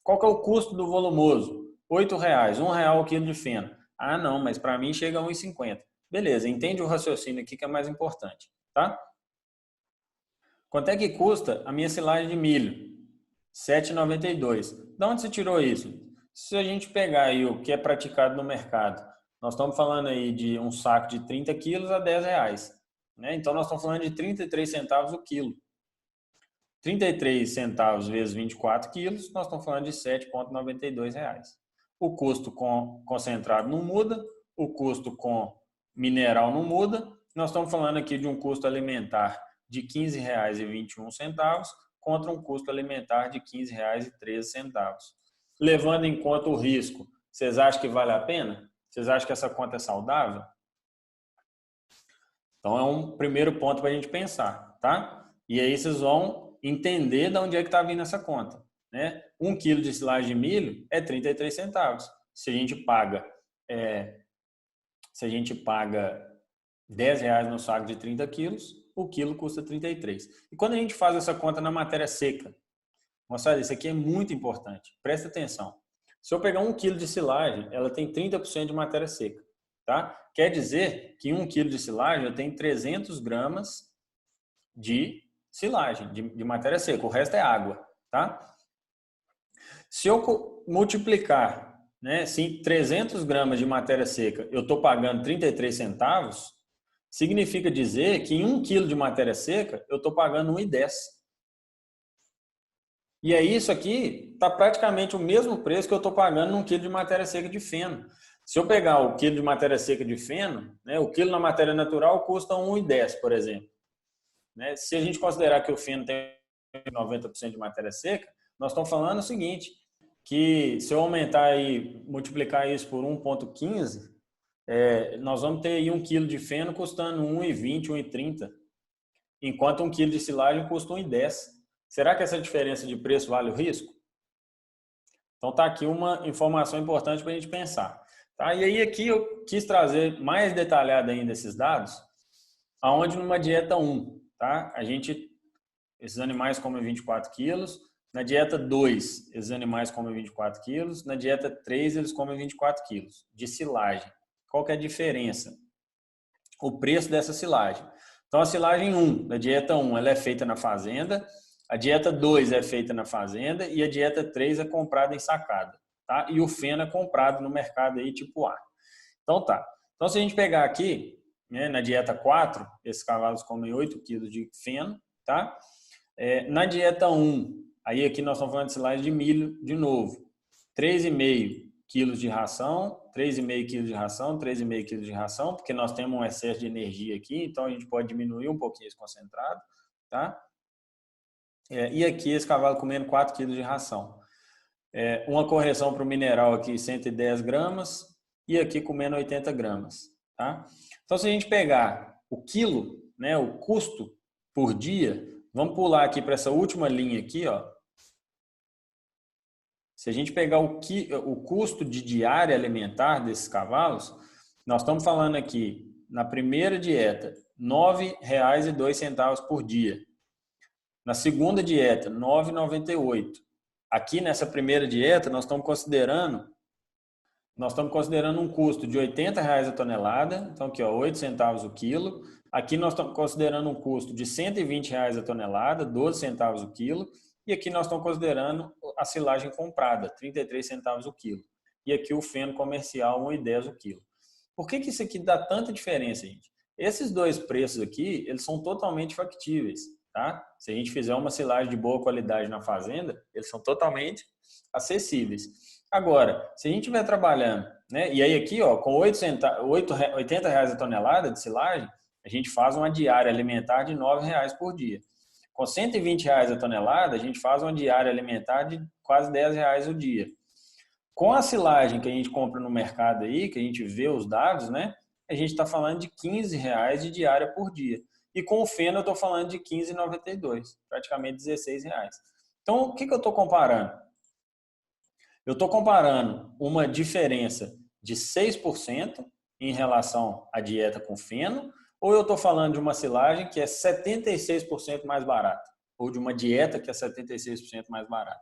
Qual que é o custo do volumoso? R$8, R$1 o quilo de feno. Ah, não, mas para mim chega a 1,50. Beleza, entende o raciocínio aqui que é mais importante, tá? Quanto é que custa a minha silagem de milho? R$7,92. De onde você tirou isso? Se a gente pegar aí o que é praticado no mercado, nós estamos falando aí de um saco de 30 quilos a R$10, né? Então nós estamos falando de 33 centavos o quilo. 33 centavos vezes 24 quilos, nós estamos falando de R$7,92. O custo com concentrado não muda, o custo com mineral não muda. Nós estamos falando aqui de um custo alimentar de R$15,21 contra um custo alimentar de R$15,13. Levando em conta o risco, vocês acham que vale a pena? Vocês acham que essa conta é saudável? Então é um primeiro ponto para a gente pensar, tá? E aí vocês vão entender de onde é que está vindo essa conta, né? 1 quilo de silagem de milho é 33 centavos. Se a gente paga R$10 no saco de 30 quilos, o quilo custa 33. E quando a gente faz essa conta na matéria seca, moçada, isso aqui é muito importante. Presta atenção. Se eu pegar 1 quilo de silagem, ela tem 30% de matéria seca, tá? Quer dizer que 1 quilo de silagem eu tenho 300 gramas de silagem, de matéria seca. O resto é água, tá? Se eu multiplicar, né, se 300 gramas de matéria seca eu estou pagando 33 centavos, significa dizer que em 1 quilo de matéria seca eu estou pagando 1,10. E aí isso aqui está praticamente o mesmo preço que eu estou pagando num quilo de matéria seca de feno. Se eu pegar o quilo de matéria seca de feno, né, o quilo na matéria natural custa 1,10, por exemplo. Né? Se a gente considerar que o feno tem 90% de matéria seca, nós estamos falando o seguinte, que se eu aumentar e multiplicar isso por 1,15, nós vamos ter aí 1 quilo de feno custando 1,20, 1,30, enquanto 1 quilo de silagem custa 1,10. Será que essa diferença de preço vale o risco? Então está aqui uma informação importante para a gente pensar. Tá? E aí aqui eu quis trazer mais detalhado ainda esses dados, aonde numa dieta 1, tá? Esses animais comem 24 quilos, na dieta 2, esses animais comem 24 quilos, na dieta 3, eles comem 24 quilos de silagem. Qual que é a diferença? O preço dessa silagem. Então, a silagem 1, da dieta 1, ela é feita na fazenda, a dieta 2 é feita na fazenda e a dieta 3 é comprada em sacada, tá? E o feno é comprado no mercado aí tipo A. Então, tá. Então, se a gente pegar aqui, né, na dieta 4, esses cavalos comem 8 quilos de feno, tá? Na dieta 1, aí aqui nós estamos falando de silagem de milho de novo. 3,5 quilos de ração, 3,5 quilos de ração, 3,5 quilos de ração, porque nós temos um excesso de energia aqui, então a gente pode diminuir um pouquinho esse concentrado, tá? E aqui esse cavalo comendo 4 quilos de ração. Uma correção para o mineral aqui, 110 gramas, e aqui comendo 80 gramas, tá? Então, se a gente pegar o quilo, né, o custo por dia, vamos pular aqui para essa última linha aqui, ó. Se a gente pegar o custo de diária alimentar desses cavalos, nós estamos falando aqui, na primeira dieta, R$ 9,02 por dia. Na segunda dieta, R$ 9,98. Aqui nessa primeira dieta, nós estamos considerando um custo de R$ 80 a tonelada, então aqui, ó, 8 centavos o quilo. Aqui nós estamos considerando um custo de R$ 120 a tonelada, 12 centavos o quilo. E aqui nós estamos considerando a silagem comprada, 33 centavos o quilo. E aqui o feno comercial, 1,10 o quilo. Por que isso aqui dá tanta diferença, gente? Esses dois preços aqui, eles são totalmente factíveis, tá? Se a gente fizer uma silagem de boa qualidade na fazenda, eles são totalmente acessíveis. Agora, se a gente estiver trabalhando, né? E aí aqui, ó, com 80 reais a tonelada de silagem, a gente faz uma diária alimentar de R$ 9,00 por dia. Com 120 reais a tonelada, a gente faz uma diária alimentar de quase 10 reais o dia. Com a silagem que a gente compra no mercado aí, que a gente vê os dados, né? A gente está falando de 15 reais de diária por dia. E com o feno eu estou falando de 15,92, praticamente 16 reais. Então, o que eu estou comparando? Eu estou comparando uma diferença de 6% em relação à dieta com feno, ou eu estou falando de uma silagem que é 76% mais barata, ou de uma dieta que é 76% mais barata.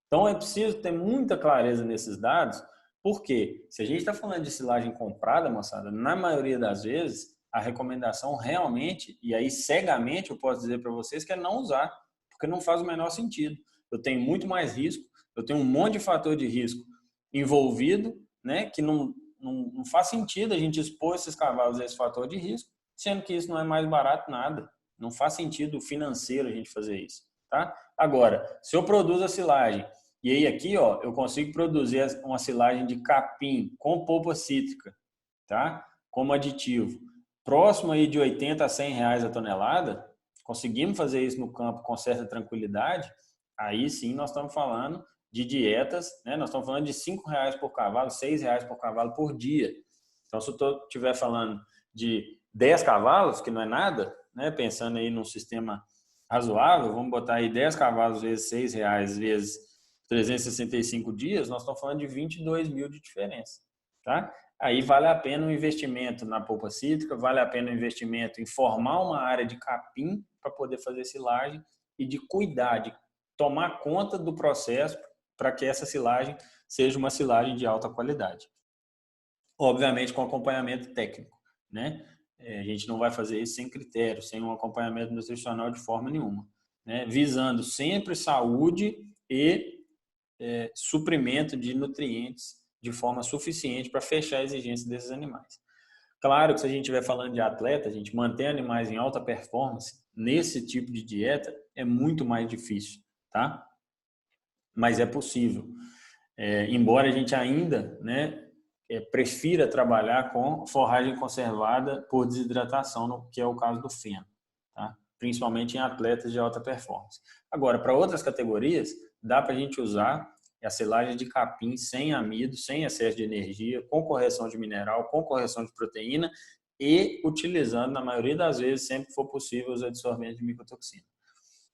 Então, é preciso ter muita clareza nesses dados, porque se a gente está falando de silagem comprada, moçada, na maioria das vezes, a recomendação realmente, e aí cegamente eu posso dizer para vocês, que é não usar, porque não faz o menor sentido. Eu tenho muito mais risco, eu tenho um monte de fator de risco envolvido, né, que não faz sentido a gente expor esses cavalos a esse fator de risco, sendo que isso não é mais barato nada. Não faz sentido financeiro a gente fazer isso, tá? Agora, se eu produzo a silagem, e aí aqui, ó, eu consigo produzir uma silagem de capim com polpa cítrica, tá? Como aditivo, próximo aí de 80 a 100 reais a tonelada, conseguimos fazer isso no campo com certa tranquilidade, aí sim nós estamos falando de dietas, né? Nós estamos falando de 5 reais por cavalo, 6 reais por cavalo por dia. Então, se eu estiver falando de 10 cavalos, que não é nada, né? Pensando aí num sistema razoável, vamos botar aí 10 cavalos vezes 6 reais vezes 365 dias, nós estamos falando de 22 mil de diferença, tá? Aí vale a pena um investimento na polpa cítrica, vale a pena um investimento em formar uma área de capim para poder fazer silagem e de cuidar, de tomar conta do processo para que essa silagem seja uma silagem de alta qualidade. Obviamente com acompanhamento técnico, né? A gente não vai fazer isso sem critério, sem um acompanhamento nutricional de forma nenhuma, né? Visando sempre saúde e suprimento de nutrientes de forma suficiente para fechar a exigência desses animais. Claro que se a gente estiver falando de atleta, a gente manter animais em alta performance nesse tipo de dieta é muito mais difícil, tá? Mas é possível. Embora a gente ainda, né, prefira trabalhar com forragem conservada por desidratação, que é o caso do feno, tá? Principalmente em atletas de alta performance. Agora, para outras categorias, dá para a gente usar a silagem de capim sem amido, sem excesso de energia, com correção de mineral, com correção de proteína e utilizando, na maioria das vezes, sempre que for possível, os adsorventes de micotoxina.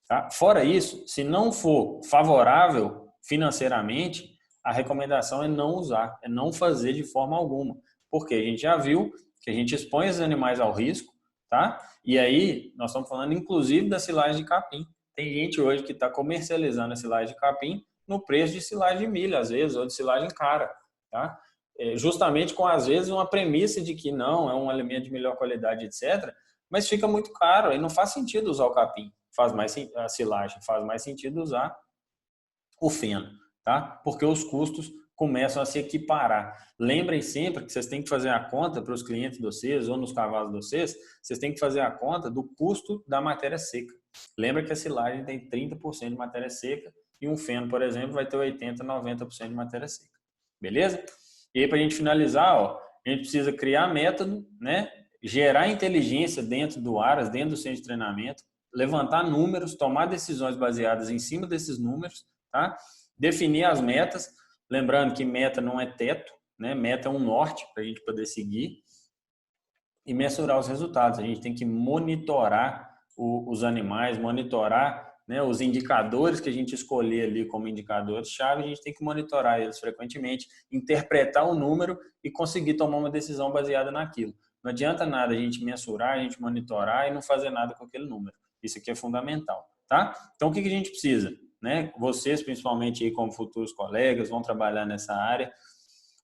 Tá? Fora isso, se não for favorável financeiramente, a recomendação é não usar, é não fazer de forma alguma. Porque a gente já viu que a gente expõe esses animais ao risco, tá? E aí, nós estamos falando inclusive da silagem de capim. Tem gente hoje que está comercializando a silagem de capim no preço de silagem de milho, às vezes, ou de silagem cara, tá? Justamente com, às vezes, uma premissa de que não, é um alimento de melhor qualidade, etc., mas fica muito caro, e não faz sentido usar o capim, a silagem, faz mais sentido usar o feno, tá? Porque os custos começam a se equiparar. Lembrem sempre que vocês têm que fazer a conta para os clientes de vocês ou nos cavalos de vocês, vocês têm que fazer a conta do custo da matéria seca. Lembra que a silagem tem 30% de matéria seca e um feno, por exemplo, vai ter 80%, 90% de matéria seca. Beleza? E aí, para a gente finalizar, ó, a gente precisa criar método, né? Gerar inteligência dentro do ARAS, dentro do centro de treinamento, levantar números, tomar decisões baseadas em cima desses números, tá? Definir as metas, lembrando que meta não é teto, né? Meta é um norte para a gente poder seguir e mensurar os resultados. A gente tem que monitorar os animais, monitorar, né, os indicadores que a gente escolher ali como indicadores-chave, a gente tem que monitorar eles frequentemente, interpretar o número e conseguir tomar uma decisão baseada naquilo. Não adianta nada a gente mensurar, a gente monitorar e não fazer nada com aquele número. Isso aqui é fundamental, tá? Então, o que a gente precisa? Né? Vocês, principalmente, aí, como futuros colegas, vão trabalhar nessa área.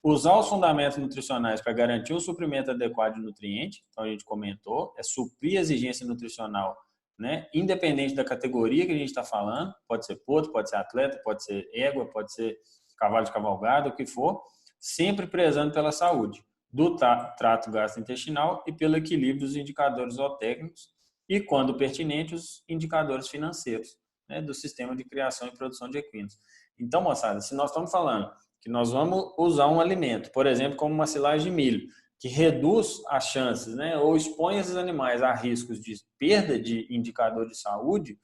Usar os fundamentos nutricionais para garantir um suprimento adequado de nutriente, então a gente comentou, é suprir a exigência nutricional, né? Independente da categoria que a gente está falando, pode ser potro, pode ser atleta, pode ser égua, pode ser cavalo de cavalgada, o que for, sempre prezando pela saúde do trato gastrointestinal e pelo equilíbrio dos indicadores zootécnicos e, quando pertinente, os indicadores financeiros, né, do sistema de criação e produção de equinos. Então, moçada, se nós estamos falando que nós vamos usar um alimento, por exemplo, como uma silagem de milho, que reduz as chances, né, ou expõe esses animais a riscos de perda de indicador de saúde,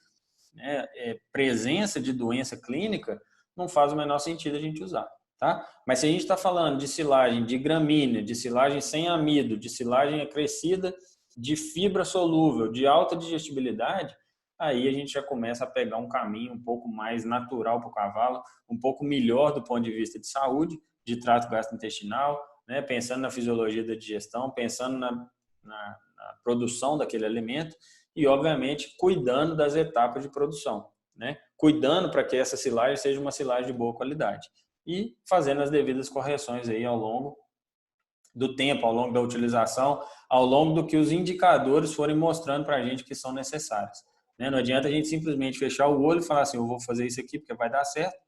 né, presença de doença clínica, não faz o menor sentido a gente usar. Tá? Mas se a gente está falando de silagem de gramínea, de silagem sem amido, de silagem acrescida de fibra solúvel, de alta digestibilidade, aí a gente já começa a pegar um caminho um pouco mais natural para o cavalo, um pouco melhor do ponto de vista de saúde, de trato gastrointestinal, né? Pensando na fisiologia da digestão, pensando na produção daquele alimento e, obviamente, cuidando das etapas de produção, né? Cuidando para que essa silagem seja uma silagem de boa qualidade e fazendo as devidas correções aí ao longo do tempo, ao longo da utilização, ao longo do que os indicadores forem mostrando para a gente que são necessários. Né? Não adianta a gente simplesmente fechar o olho e falar assim, eu vou fazer isso aqui porque vai dar certo,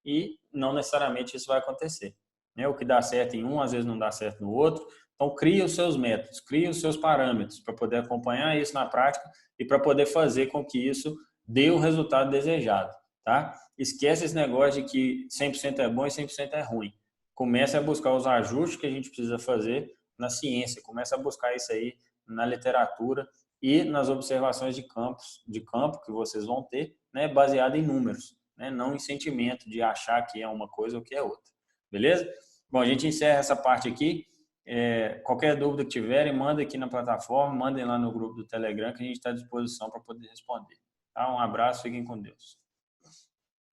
e não necessariamente isso vai acontecer. Né? O que dá certo em um, às vezes não dá certo no outro. Então, cria os seus métodos, cria os seus parâmetros para poder acompanhar isso na prática e para poder fazer com que isso dê o resultado desejado. Tá? Esquece esse negócio de que 100% é bom e 100% é ruim. Comece a buscar os ajustes que a gente precisa fazer na ciência, comece a buscar isso aí na literatura e nas observações de campo que vocês vão ter, né, baseado em números, né, não em sentimento de achar que é uma coisa ou que é outra. Beleza? Bom, a gente encerra essa parte aqui. Qualquer dúvida que tiverem, mandem aqui na plataforma, mandem lá no grupo do Telegram que a gente está à disposição para poder responder. Tá? Um abraço, fiquem com Deus.